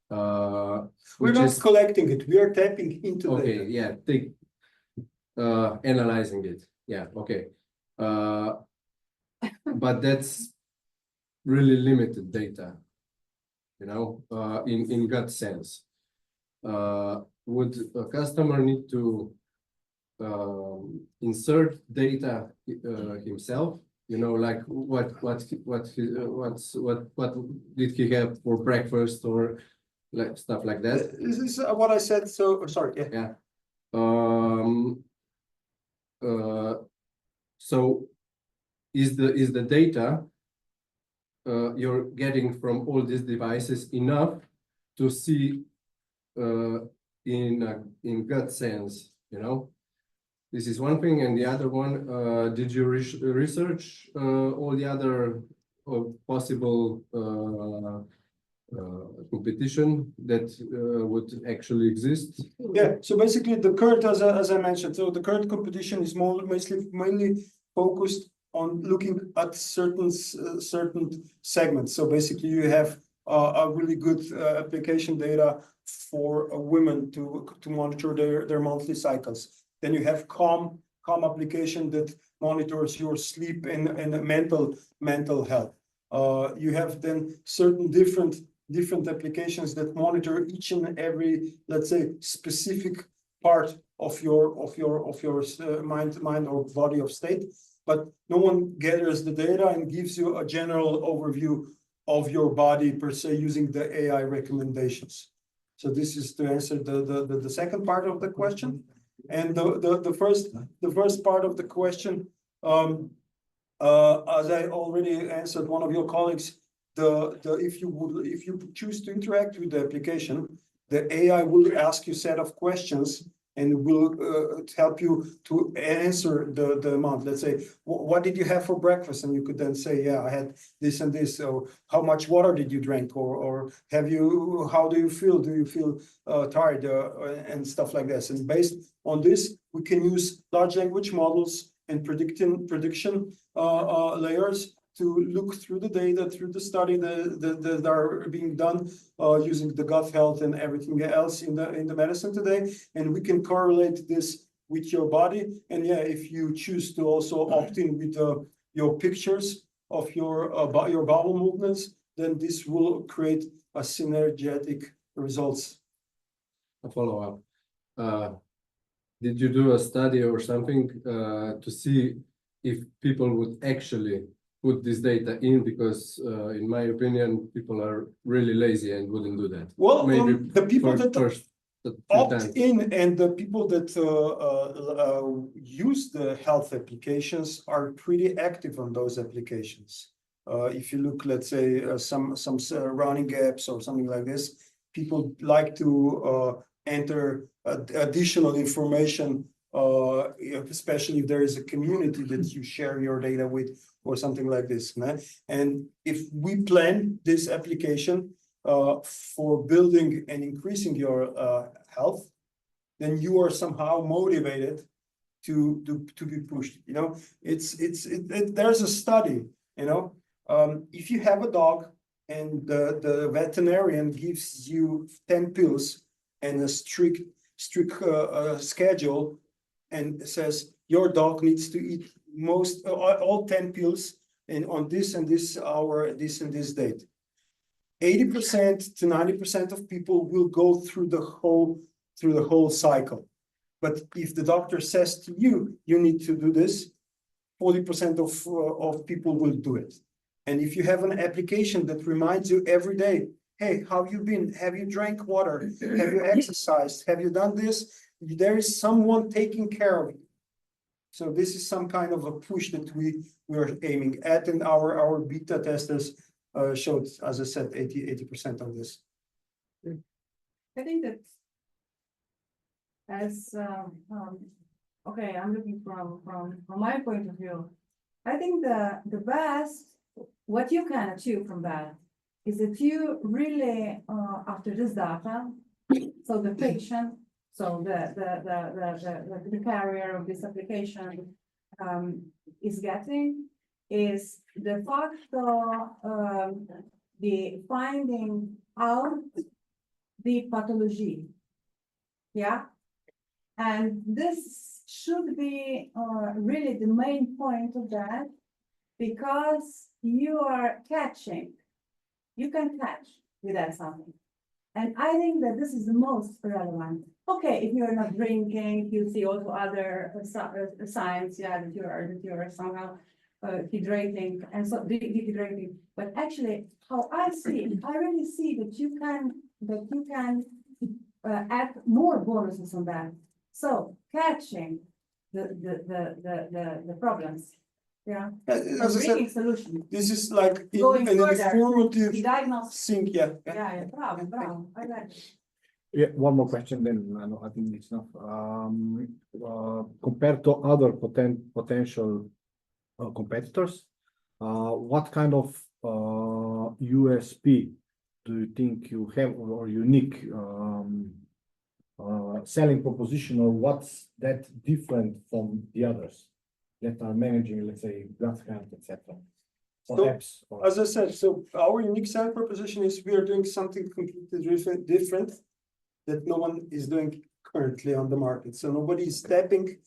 We're not collecting it. We are tapping into okay, data. yeah, analyzing it. Yeah, okay. But that's really limited data, you know, in gut sense. Would a customer need to insert data himself? You know, like what did he have for breakfast, or like stuff like that. This is what I said, so, sorry, yeah. Yeah. Um, so is the data you're getting from all these devices enough to see in gut sense, you know? This is one thing, and the other one, did you research all the other possible competition that would actually exist? Yeah, so basically the current, as I mentioned, so the current competition is mainly focused on looking at certain segments. So basically you have a really good application data for women to monitor their monthly cycles. Then you have calm application that monitors your sleep and mental health. You have then certain different applications that monitor each and every, let's say, specific part of your mind or body of state, but no one gathers the data and gives you a general overview of your body per se using the AI recommendations. So this is to answer the second part of the question. And the first part of the question, as I already answered one of your colleagues, if you choose to interact with the application, the AI will ask you a set of questions and will help you to answer the amount. Let's say, what did you have for breakfast? And you could then say, yeah, I had this and this. Or how much water did you drink? Or how do you feel? Do you feel tired? And stuff like this. And based on this, we can use large language models and prediction layers to look through the data, through the study that are being done using the gut health and everything else in the medicine today, and we can correlate this with your body. And yeah, if you choose to also opt in with your pictures of your bowel movements, then this will create a synergetic results. A follow-up. Did you do a study or something to see if people would actually put this data in? Because in my opinion, people are really lazy and wouldn't do that. Well, maybe the people that opt in and the people that use the health applications are pretty active on those applications. If you look, let's say, some running apps or something like this, people like to enter additional information, especially if there is a community that you share your data with or something like this. And if we plan this application for building and increasing your health, then you are somehow motivated to be pushed. You know, there's a study. You know, if you have a dog and the veterinarian gives you 10 pills and a strict schedule and says your dog needs to eat all 10 pills and on this and this hour, this and this date. 80% to 90% of people will go through the whole cycle. But if the doctor says to you, you need to do this, 40% of people will do it. And if you have an application that reminds you every day, hey, how have you been? Have you drank water? Have you exercised? Have you done this? There is someone taking care of you. So this is some kind of a push that we are aiming at, and our beta testers showed, as I said, 80% of this. I think that as okay, I'm looking from my point of view. I think the best what you can achieve from that is that you really after this data, so the patient, so the carrier of this application is getting is the fact of the finding out the pathology. Yeah. And this should be really the main point of that, because you are catching, you can catch without something. And I think that this is the most relevant. Okay, if you're not drinking, you see also other signs, yeah, that you are somehow hydrating and so dehydrating. But actually, how I see it, I really see that you can that you can add more bonuses on that. So catching the problems, yeah. As I said, Bringing solutions, this is like Going an further. informative the diagnosis, thing, yeah. yeah, bravo, bravo, I like it. Yeah, one more question, then I think it's enough. Compared to other potential competitors, what kind of USP do you think you have or unique selling proposition, or what's that different from the others that are managing, let's say, GraphHand, etc. Or So, apps? Or... As I said, so our unique selling proposition is we are doing something completely different that no one is doing currently on the market. So nobody is stepping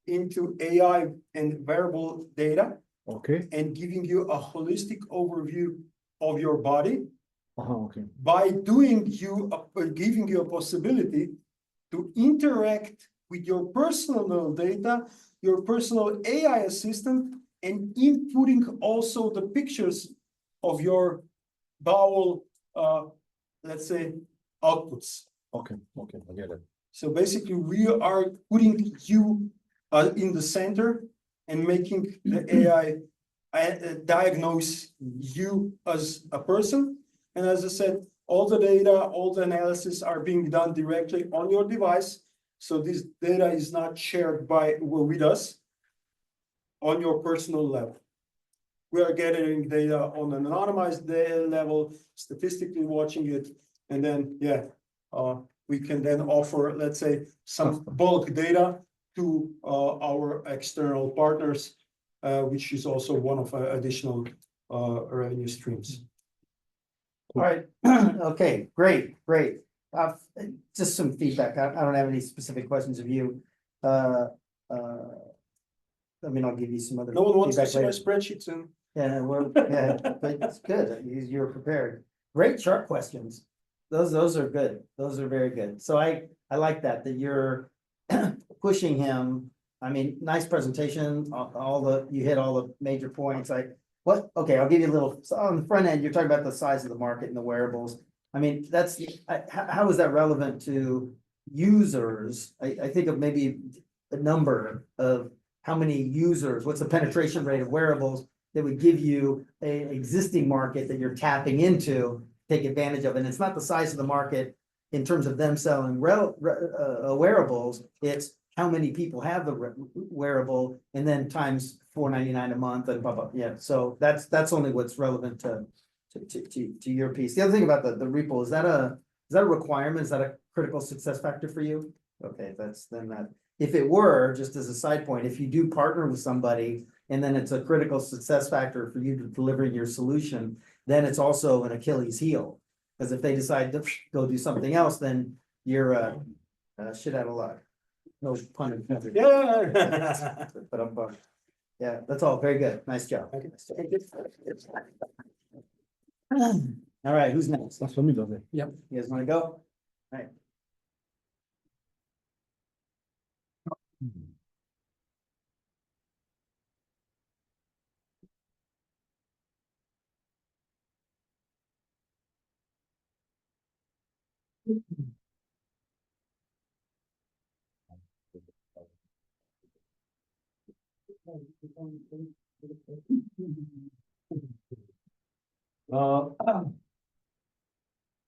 into AI and wearable data Okay. and giving you a holistic overview of your body Okay. by doing you giving you a possibility to interact with your personal data, your personal AI assistant, and inputting also the pictures of your bowel, let's say, outputs. Okay, I get it. So basically, we are putting you in the center and making the AI diagnose you as a person. And as I said, all the data, all the analysis are being done directly on your device. So this data is not shared with us on your personal level. We are gathering data on an anonymized data level, statistically watching it, and then, we can then offer, let's say, some bulk data to our external partners, which is also one of our additional revenue streams. All right, okay, great. Just some feedback. I don't have any specific questions of you. I mean, I'll give you some other. No one wants to feedback see my later. spreadsheets and. Yeah, but it's good. You're prepared. Great sharp questions. Those are good. Those are very good. So I like that you're pushing him. I mean, nice presentation. You hit all the major points. Okay, I'll give you a little, so on the front end, you're talking about the size of the market and the wearables. I mean, how is that relevant to users? I think of maybe a number of how many users, what's the penetration rate of wearables that would give you a existing market that you're tapping into, take advantage of. And it's not the size of the market in terms of them selling wearables, it's how many people have the wearable, and then times $4.99 a month and blah, blah, yeah. So that's only what's relevant to your piece. The other thing about the repo, is that a requirement? Is that a critical success factor for you? Okay, if it were, just as a side point, if you do partner with somebody and then it's a critical success factor for you to deliver your solution, then it's also an Achilles heel. Because if they decide to go do something else, then you're shit out of luck. No pun intended. Yeah. But yeah, that's all. Very good. Nice job. All right, who's next? That's for me, doesn't it? Yep. You guys want to go? All right.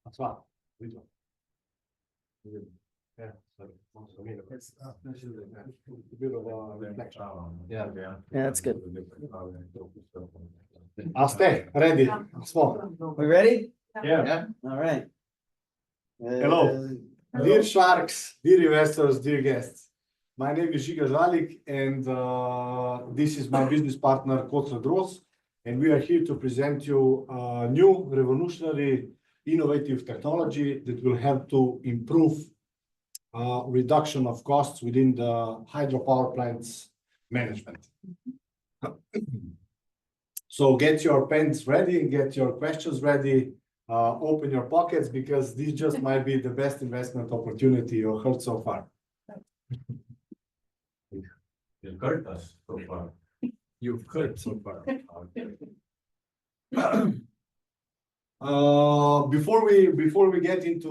That's fine. We do. Yeah. A bit of a reflection. Yeah. Yeah, that's good. I'll stay, ready, small. We ready? Yeah. All right. Hello. Dear sharks, dear investors, dear guests. My name is Ziga and this is my business partner Kocelj, and we are here to present you a new revolutionary innovative technology that will help to improve reduction of costs within the hydropower plants management. So get your pens ready, get your questions ready, open your pockets, because this just might be the best investment opportunity you heard so far. You've heard us so far. You've heard so far. Before we get into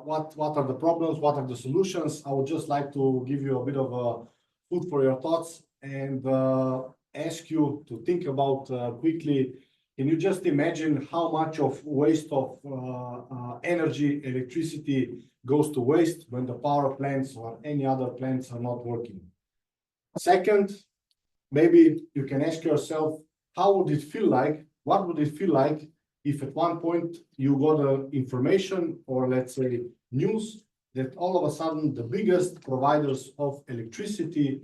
what are the problems, what are the solutions, I would just like to give you a bit of food for your thoughts and ask you to think about quickly. Can you just imagine how much of waste of energy, electricity goes to waste when the power plants or any other plants are not working? Second, maybe you can ask yourself, how would it feel like? What would it feel like if at one point you got information or let's say news that all of a sudden the biggest providers of electricity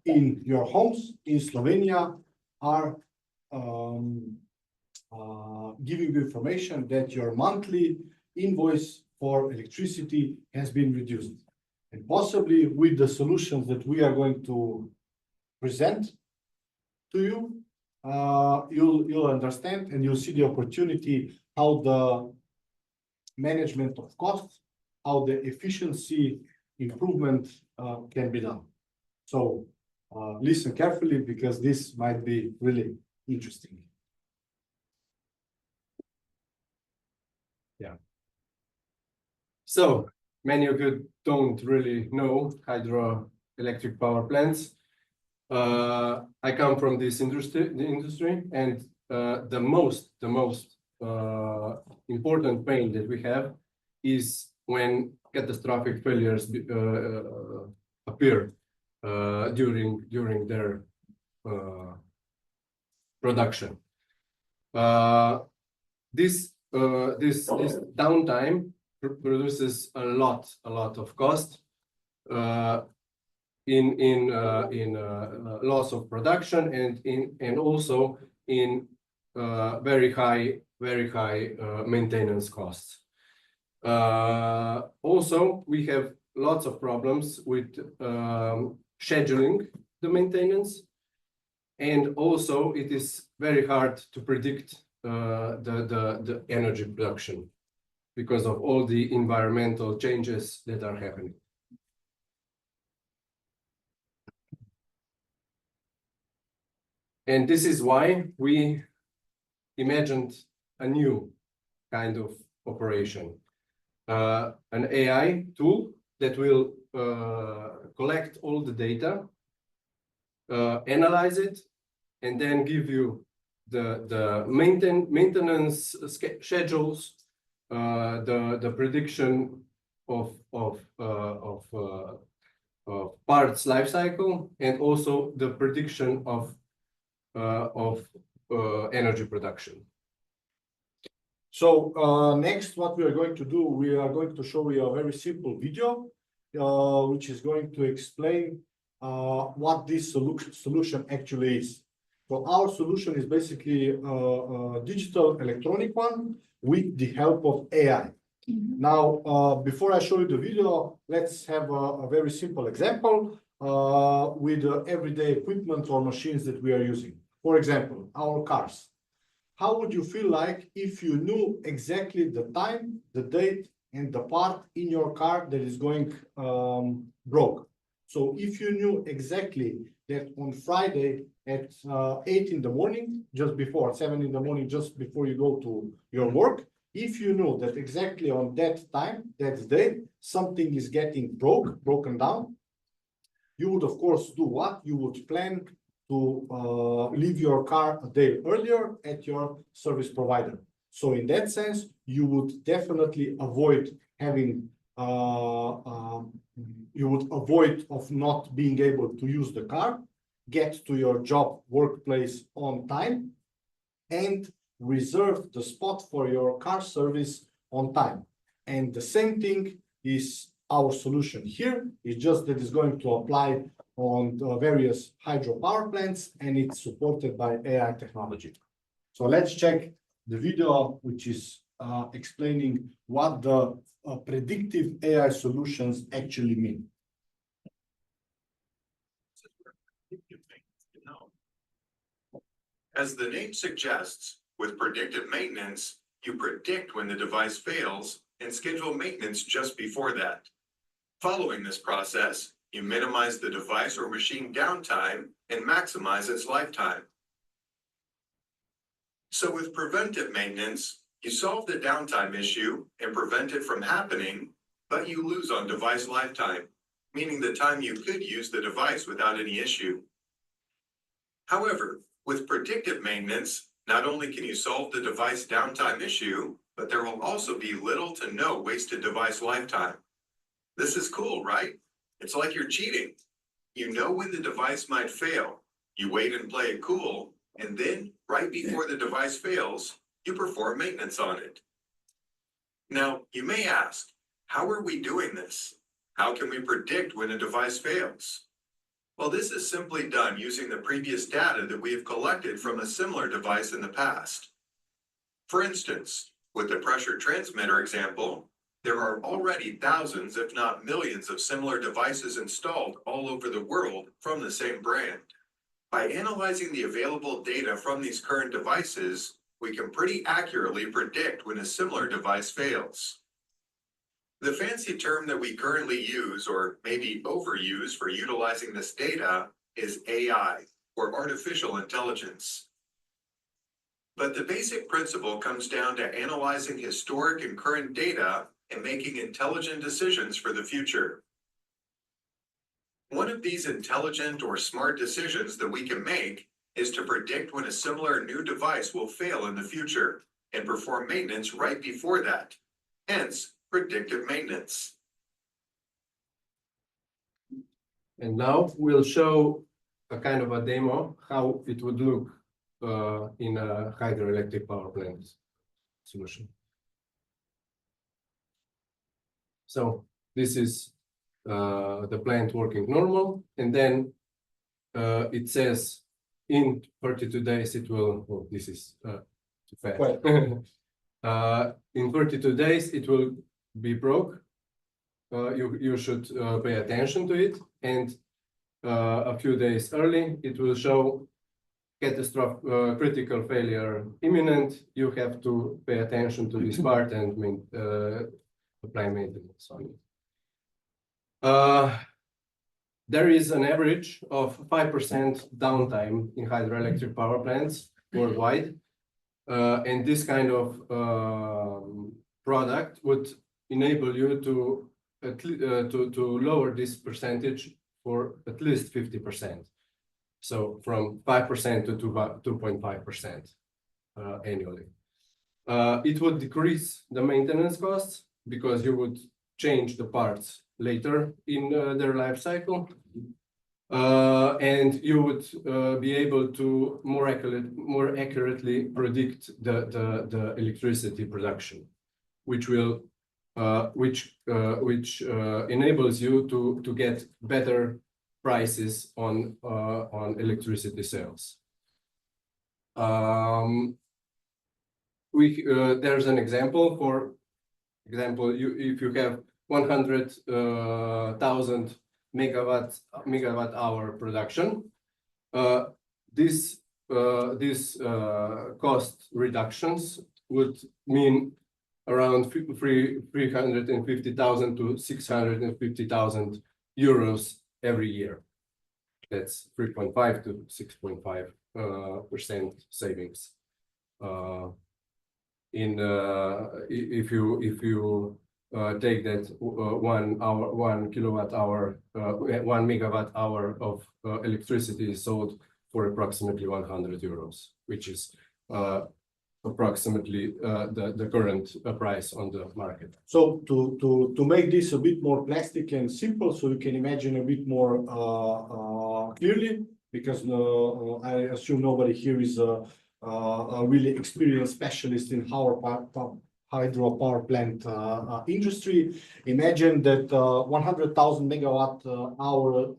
in your homes in Slovenia are giving you information that your monthly invoice for electricity has been reduced. And possibly with the solutions that we are going to present to you, you'll understand and you'll see the opportunity how the management of costs, how the efficiency improvement can be done. So listen carefully because this might be really interesting. Yeah. So many of you don't really know hydroelectric power plants. I come from this industry, and the most important pain that we have is when catastrophic failures appear during their production. This downtime produces a lot of cost in loss of production and also in very high maintenance costs. Also, we have lots of problems with scheduling the maintenance, and also it is very hard to predict the energy production because of all the environmental changes that are happening. And this is why we imagined a new kind of operation, an AI tool that will collect all the data, analyze it, and then give you the maintenance schedules, the prediction of parts life cycle, and also the prediction of energy production. So next, what we are going to do, we are going to show you a very simple video, which is going to explain what this solution actually is. So our solution is basically a digital electronic one with the help of AI. Now, before I show you the video, let's have a very simple example with everyday equipment or machines that we are using. For example, our cars. How would you feel like if you knew exactly the time, the date, and the part in your car that is going broke? So if you knew exactly that on Friday at 8 in the morning, just before 7 in the morning, just before you go to your work, if you know that exactly on that time, that day, something is getting broken down, you would of course do what? You would plan to leave your car a day earlier at your service provider. So in that sense, you would definitely avoid having, you would avoid of not being able to use the car, get to your job workplace on time, and reserve the spot for your car service on time. And the same thing is our solution here. It's just that it's going to apply on the various hydropower plants, and it's supported by AI technology. So let's check the video, which is explaining what the predictive AI solutions actually mean. As the name suggests, with predictive maintenance, you predict when the device fails and schedule maintenance just before that. Following this process, you minimize the device or machine downtime and maximize its lifetime. So with preventive maintenance, you solve the downtime issue and prevent it from happening, but you lose on device lifetime, meaning the time you could use the device without any issue. However, with predictive maintenance, not only can you solve the device downtime issue, but there will also be little to no wasted device lifetime. This is cool, right? It's like you're cheating. You know when the device might fail, you wait and play it cool, and then, right before the device fails, you perform maintenance on it. Now, you may ask, how are we doing this? How can we predict when a device fails? Well, this is simply done using the previous data that we have collected from a similar device in the past. For instance, with the pressure transmitter example, there are already thousands, if not millions, of similar devices installed all over the world from the same brand. By analyzing the available data from these current devices, we can pretty accurately predict when a similar device fails. The fancy term that we currently use, or maybe overuse for utilizing this data, is AI, or artificial intelligence. But the basic principle comes down to analyzing historic and current data and making intelligent decisions for the future. One of these intelligent or smart decisions that we can make is to predict when a similar new device will fail in the future and perform maintenance right before that, hence predictive maintenance. And now we'll show a kind of a demo how it would look in a hydroelectric power plant solution. So this is the plant working normal, and then it says in 32 days it will, oh, this is too fast. In 32 days it will be broke. You should pay attention to it, and a few days early it will show catastrophic critical failure imminent. You have to pay attention to this part and apply maintenance on it. There is an average of 5% downtime in hydroelectric power plants worldwide, and this kind of product would enable you to lower this percentage for at least 50%. So from 5% to 2.5% annually. It would decrease the maintenance costs because you would change the parts later in their life cycle, and you would be able to more accurately predict the electricity production, which enables you to get better prices on electricity sales. There's an example. For example, if you have 100,000 megawatt hour production, this cost reductions would mean around 350,000 to 650,000 euros every year. That's 3.5 to 6.5% savings. If you take that 1 megawatt hour of electricity is sold for approximately 100 euros, which is approximately the current price on the market. So to make this a bit more plastic and simple, so you can imagine a bit more clearly, because I assume nobody here is a really experienced specialist in hydropower plant industry. Imagine that 100,000 megawatt hour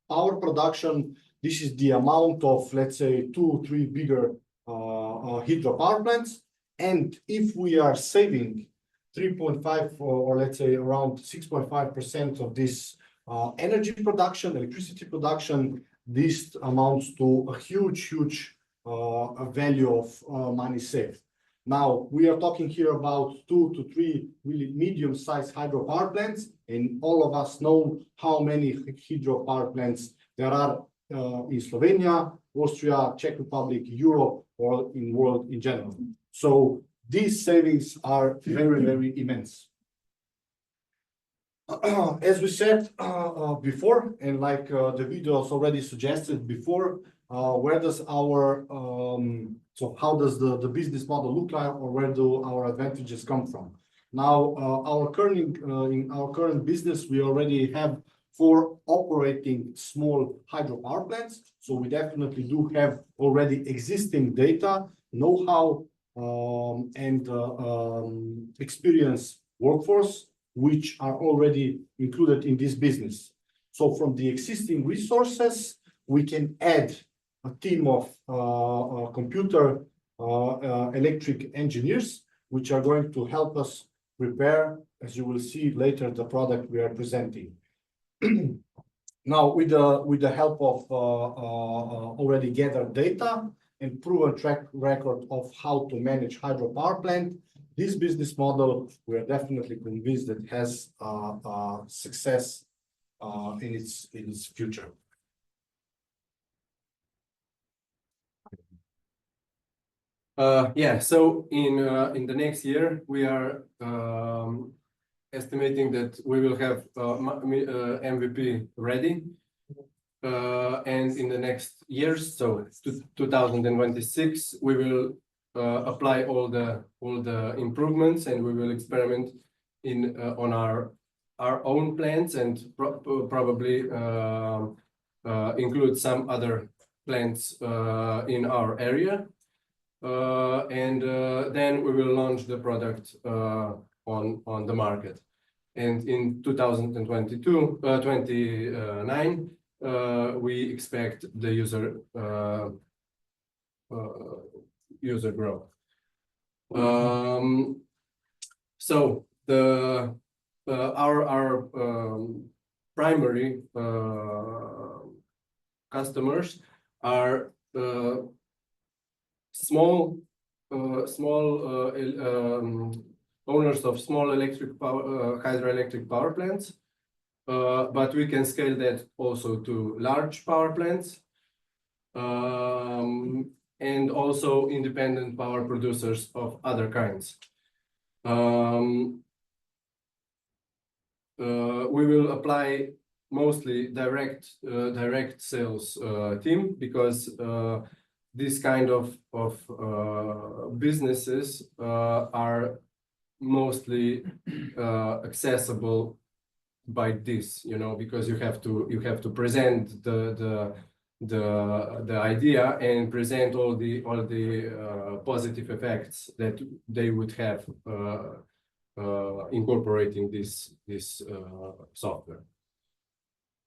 power production. This is the amount of, let's say, 2-3 bigger hydropower plants. And if we are saving 3.5 or let's say around 6.5% of this energy production, electricity production, this amounts to a huge value of money saved. Now, we are talking here about 2 to 3 really medium-sized hydropower plants, and all of us know how many hydropower plants there are in Slovenia, Austria, Czech Republic, Europe, or in world in general. So these savings are very, very immense. As we said before, and like the videos already suggested before, where does our so how does the business model look like, or where do our advantages come from? Now, in our current business, we already have 4 operating small hydropower plants. So we definitely do have already existing data, know-how, and experienced workforce, which are already included in this business. So from the existing resources, we can add a team of computer electric engineers, which are going to help us prepare, as you will see later, the product we are presenting. Now, with the help of already gathered data and proven track record of how to manage hydropower plant, this business model, we are definitely convinced that has success in its future. Yeah, so in the next year, we are estimating that we will have MVP ready. And in the next years, so 2026, we will apply all the improvements, and we will experiment on our own plants, and probably include some other plants in our area. And then we will launch the product on the market. And in 2029, we expect the user growth. So our primary customers are small owners of small hydroelectric power plants, but we can scale that also to large power plants, and also independent power producers of other kinds. We will apply mostly direct sales team, because this kind of businesses are mostly accessible by this, because you have to present the idea and present all the positive effects that they would have incorporating this software.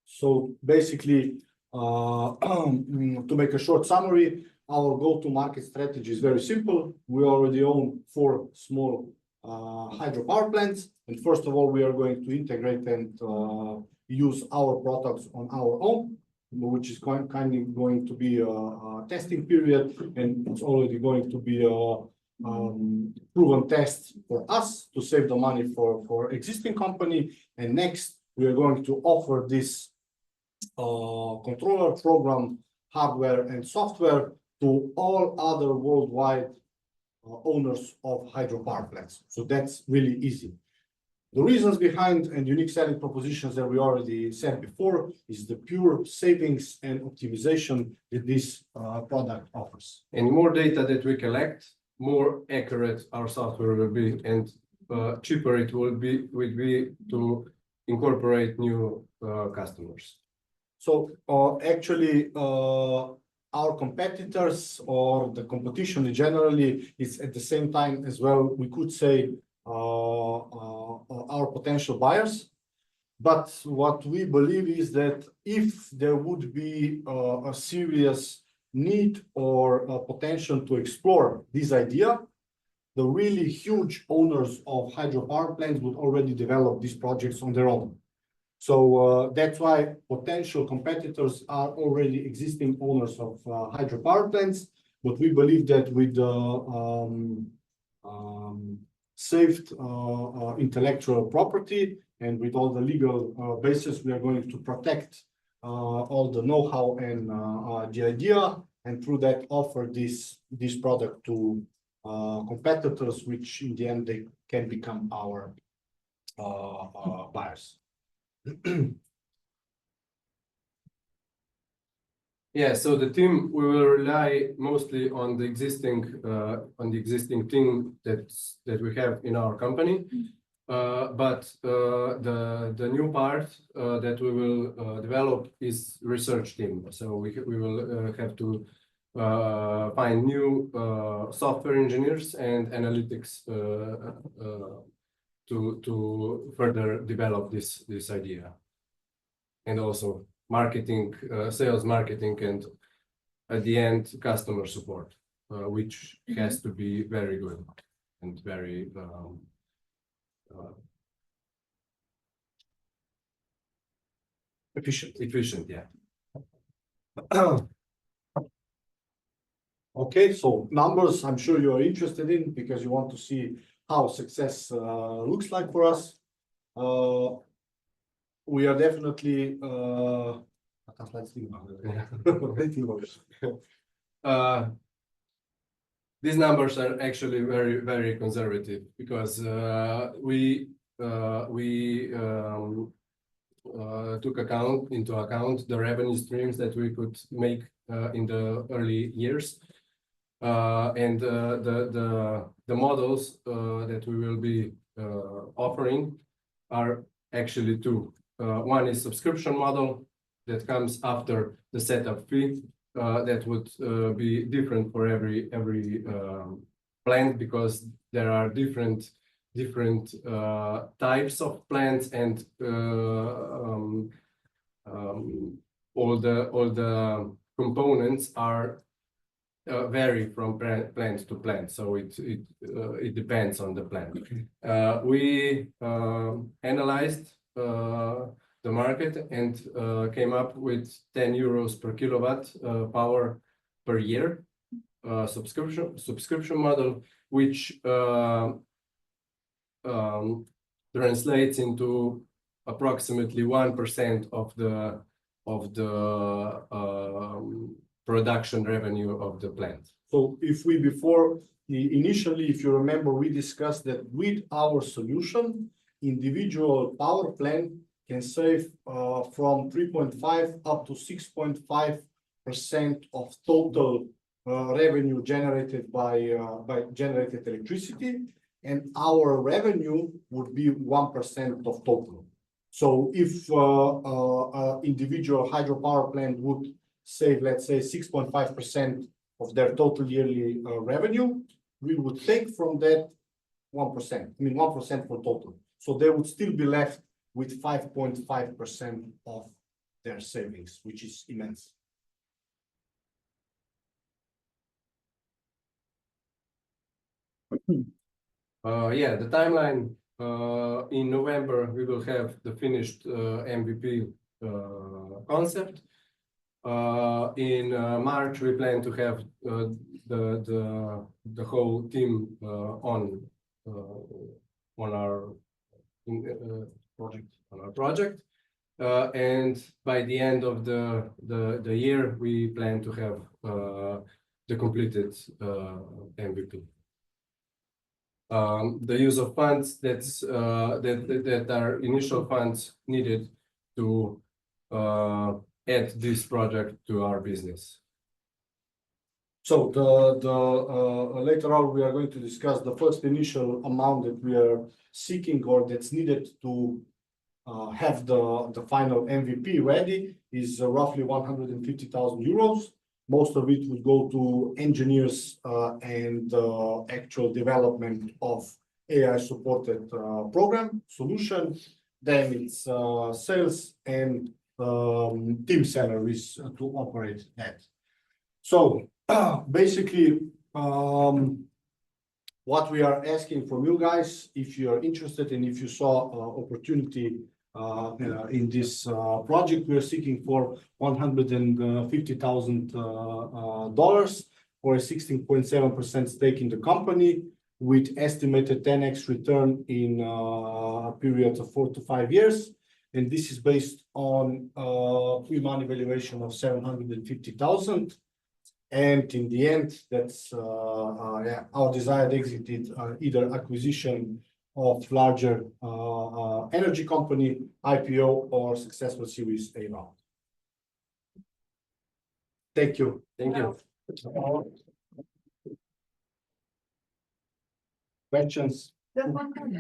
So basically, to make a short summary, our go-to-market strategy is very simple. We already own 4 small hydropower plants, and first of all, we are going to integrate and use our products on our own, which is kind of going to be a testing period, and it's already going to be a proven test for us to save the money for existing company. And next, we are going to offer this controller program, hardware and software, to all other worldwide owners of hydropower plants. So that's really easy. The reasons behind and unique selling propositions that we already said before is the pure savings and optimization that this product offers. And more data that we collect, more accurate our software will be, and cheaper it will be to incorporate new customers. So actually, our competitors or the competition generally is at the same time as well, we could say, our potential buyers. But what we believe is that if there would be a serious need or a potential to explore this idea, the really huge owners of hydropower plants would already develop these projects on their own. So that's why potential competitors are already existing owners of hydropower plants. But we believe that with the saved intellectual property and with all the legal basis, we are going to protect all the know-how and the idea. and through that offer this product to competitors, which in the end they can become our buyers. Yeah, so the team, we will rely mostly on the existing team that we have in our company. But the new part that we will develop is research team. So we will have to find new software engineers and analytics to further develop this idea, and also marketing, sales, marketing, and at the end customer support, which has to be very good and very efficient, yeah. Okay, so numbers, I'm sure you are interested in because you want to see how success looks like for us. We are definitely these numbers are actually very, very conservative because we took into account the revenue streams that we could make in the early years, and the models that we will be offering are actually two. One is subscription model that comes after the setup fee. That would be different for every plant because there are different types of plants, and all the components are vary from plant to plant, so it depends on the plant. We analyzed the market and came up with 10 euros per kilowatt power per year subscription model, which translates into approximately 1% of the production revenue of the plant. So if initially, if you remember, we discussed that with our solution, individual power plant can save from 3.5 up to 6.5% of total revenue generated by generated electricity, and our revenue would be 1% of total. So if individual hydropower plant would save, let's say, 6.5% of their total yearly revenue, we would take from that 1%. I mean 1% for total. So they would still be left with 5.5% of their savings, which is immense. Yeah, the timeline, in November we will have the finished MVP concept. In March we plan to have the whole team on our project, and by the end of the year we plan to have the completed MVP. The use of funds that are initial funds needed to add this project to our business. So later on we are going to discuss the first initial amount that we are seeking or that's needed to have the final MVP ready is roughly 150,000 euros. Most of it would go to engineers and actual development of AI supported program solution. Then it's sales and team salaries to operate that. So basically, what we are asking from you guys, if you are interested and if you saw opportunity in this project, we are seeking for $150,000 for a 16.7% stake in the company, with estimated 10x return in a period of 4 to 5 years. And this is based on pre-money valuation of 750,000. And in the end, that's yeah, our desired exit is either acquisition of larger energy company, IPO, or successful Series A round. Thank you. Thank you. Questions? Just one comment.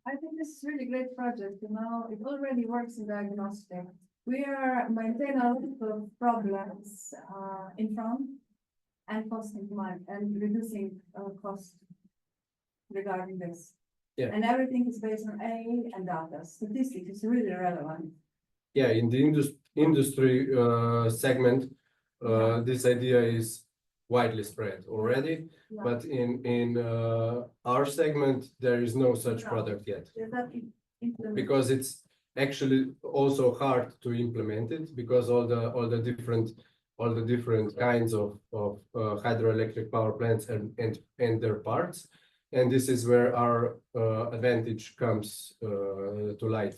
I think this is really great project, it already works in diagnostic. We are maintaining a lot of problems in front and costing money and reducing cost regarding this. Yeah. And everything is based on AI and data. Statistics is really relevant. Yeah, in the industry segment, this idea is widely spread already, Yeah. but in our segment, there is no such No. product yet. Is that implemented? Because it's actually also hard to implement it, because all the different kinds of hydroelectric power plants and their parts, and this is where our advantage comes to light,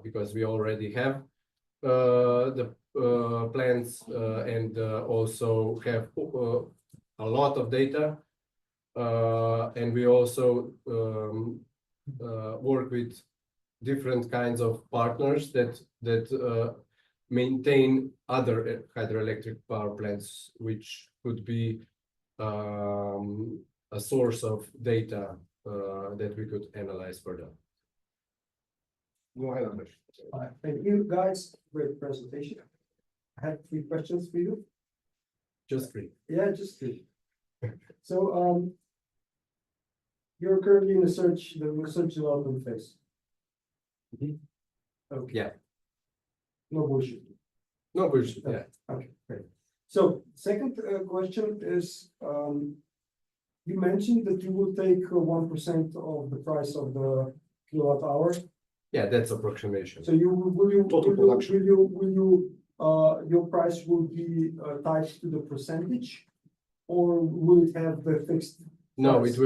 because we already have the plants and also have a lot of data, and we also work with different kinds of partners that maintain other hydroelectric power plants, which could be a source of data that we could analyze further. Go ahead, Andres. Thank you, guys. Great presentation. I have 3 questions for you. Just three. Yeah, just 3. So, you're currently in the research development phase. Mhm. Okay. Yeah. No bullshit. No bullshit. Yeah. Okay, great. So second question is, you mentioned that you will take 1% of the price of the kilowatt hour. Yeah, that's approximation. So will you, Total production. your price will be tied to the percentage? Or will it have the fixed? No, price?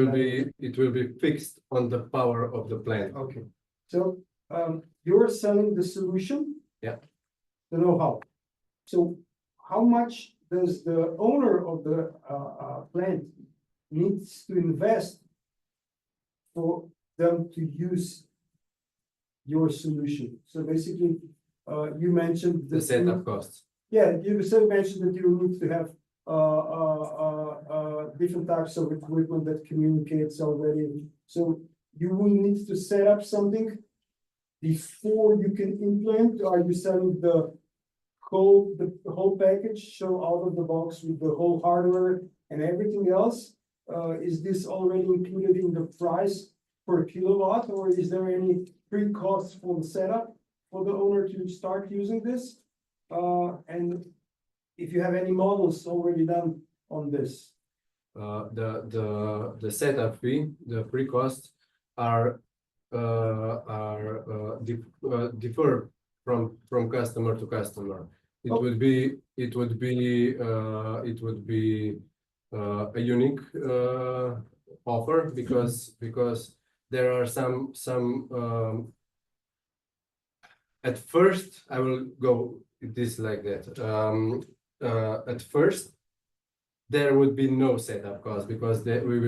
it will be fixed on the power of the plant. Okay, so, you're selling the solution? Yeah. The know-how. So how much does the owner of the, plant needs to invest for them to use your solution? So basically, you mentioned. The setup costs. Yeah, you mentioned that you need to have different types of equipment that communicates already. So you will need to set up something before you can implement. Are you selling the whole package, so out of the box with the whole hardware and everything else? Is this already included in the price per kilowatt, or is there any pre-cost for the setup for the owner to start using this? And if you have any models already done on this. The setup fee, the pre-costs are differ from customer to customer. It would be a unique offer, because there are some at first I will go this like that. At first there would be no setup cost, because we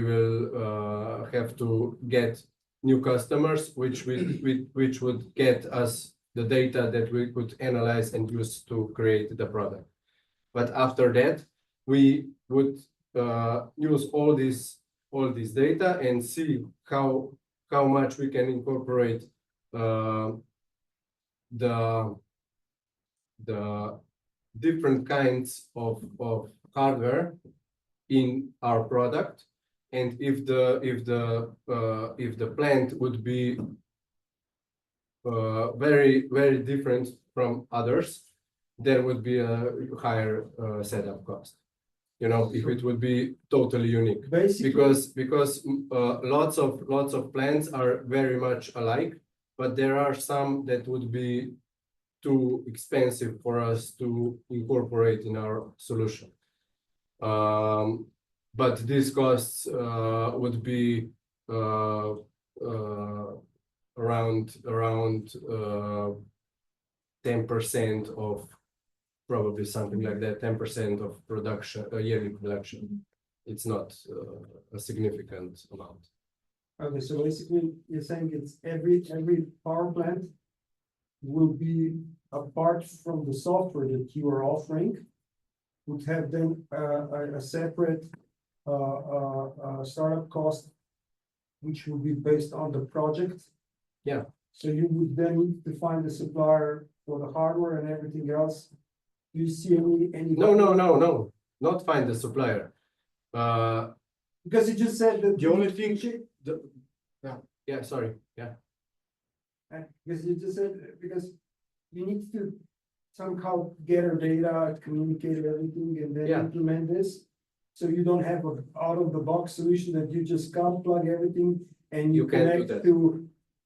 will have to get new customers, which would get us the data that we could analyze and use to create the product. But after that, we would use all this data and see how much we can incorporate the different kinds of hardware in our product, and if the plant would be very different from others, there would be a higher setup cost. If it would be totally unique. Basically, Because lots of plants are very much alike, but there are some that would be too expensive for us to incorporate in our solution. But these costs would be around 10% probably something like that, 10% of production, yearly production. It's not a significant amount. Okay, so basically, you're saying it's every power plant will be apart from the software that you are offering, would have then a separate startup cost, which will be based on the project. Yeah. So you would then need to find a supplier for the hardware and everything else. Do you see any? No, not find the supplier. Because you just said that. The only thing, Yeah, sorry, yeah. Because you just said, because you need to somehow gather data, communicate everything, and then Yeah. implement this. So you don't have an out-of-the-box solution that you just can't plug everything and you You can't do connect that. to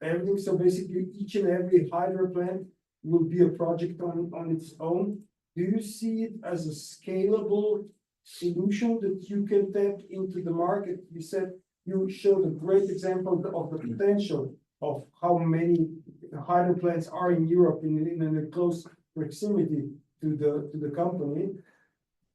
everything. So basically, each and every hydro plant will be a project on its own. Do you see it as a scalable solution that you can tap into the market? You said you showed a great example of the potential of how many hydro plants are in Europe in a close proximity to the company.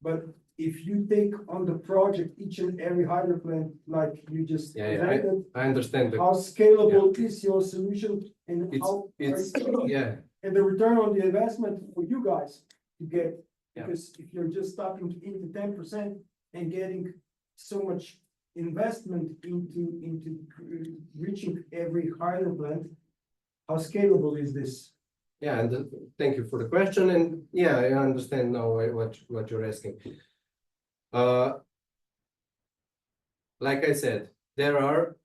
But if you take on the project each and every hydro plant, like you just Yeah, presented, I understand that. how scalable is your solution and how It's, yeah, and the return on the investment for you guys to get, Yeah. because if you're just stopping into 10% and getting so much investment into reaching every hydro plant, how scalable is this? yeah, and thank you for the question, and yeah, I understand now what you're asking. Like I said, there are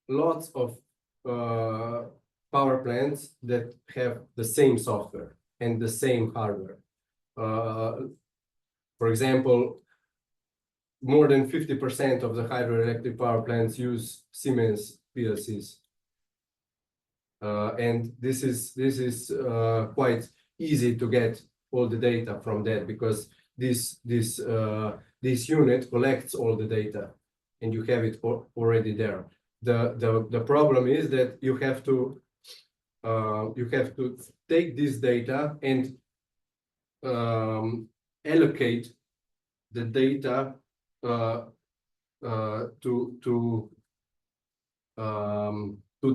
lots of power plants that have the same software and the same hardware. For example, more than 50% of the hydroelectric power plants use Siemens PLCs. And this is quite easy to get all the data from that, because this unit collects all the data and you have it already there. The problem is that you have to take this data and allocate the data to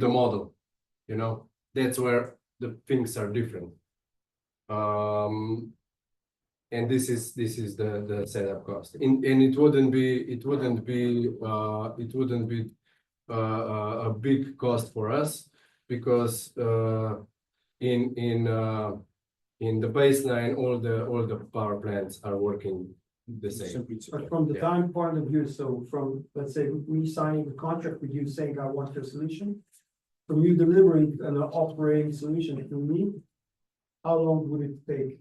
the model. You know, that's where the things are different. And this is the setup cost. And it wouldn't be a big cost for us, because in the baseline, all the power plants are working the same. But from the Yeah. time point of view, so from, let's say, me signing the contract with you saying I want your solution, from you delivering an operating solution to me, how long would it take?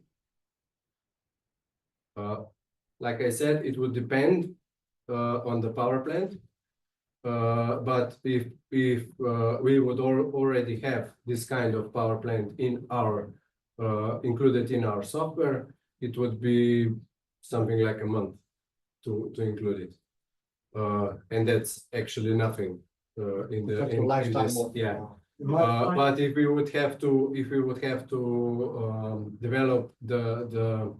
Like I said, it would depend on the power plant. But if we would already have this kind of power plant in our included in our software, it would be something like a month to include it. And that's actually nothing in this, yeah. But if we would have to develop the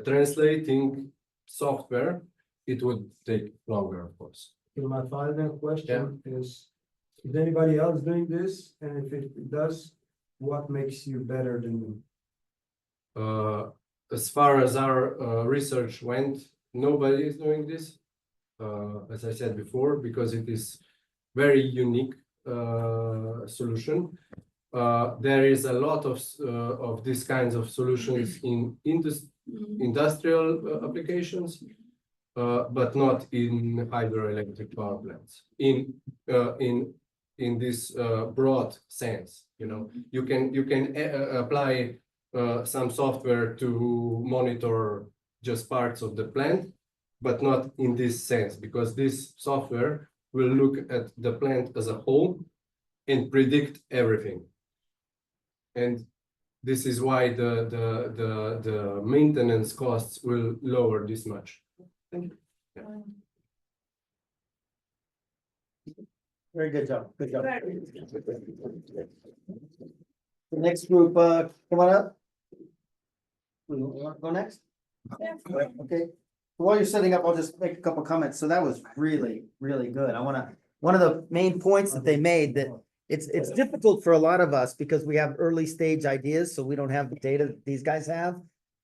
translating software, it would take longer, of course. So my final question is anybody else doing this? And if it does, what makes you better than me? As far as our research went, nobody is doing this. As I said before, because it is very unique solution. There is a lot of these kinds of solutions in industrial applications, but not in hydroelectric power plants. In this broad sense, you know, you can apply some software to monitor just parts of the plant, but not in this sense, because this software will look at the plant as a whole and predict everything. And this is why the maintenance costs will lower this much. Thank you. Yeah. Very good job, good job. Very The next group, come on up. Go next? Okay, while you're setting up, I'll just make a couple comments. So that was really, really good. One of the main points that they made that it's difficult for a lot of us because we have early stage ideas, so we don't have the data that these guys have.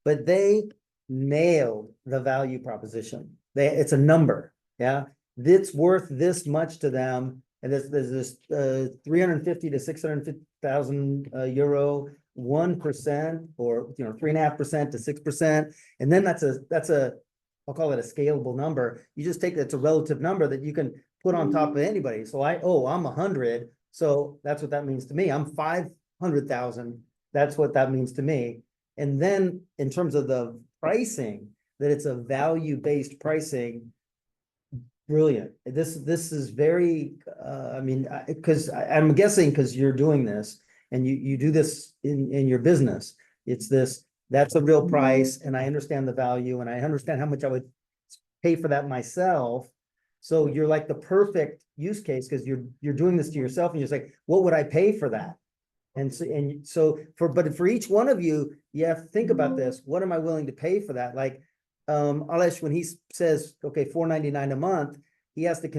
But they nailed the value proposition. It's a number, yeah? It's worth this much to them. And there's this 350 to 650,000 euro, 1% or 3.5% to 6%. And then that's a I'll call it a scalable number. You just take that's a relative number that you can put on top of anybody. So I'm 100. So that's what that means to me. I'm 500,000. That's what that means to me. And then in terms of the pricing, that it's a value-based pricing. Brilliant. This is very, because I'm guessing because you're doing this and you do this in your business, it's this, that's a real price and I understand the value and I understand how much I would pay for that myself. So you're like the perfect use case because you're doing this to yourself and you're just like, what would I pay for that? But for each one of you, you have to think about this. What am I willing to pay for that? Like, Alesh, when he says, okay, $4.99 a month, he has to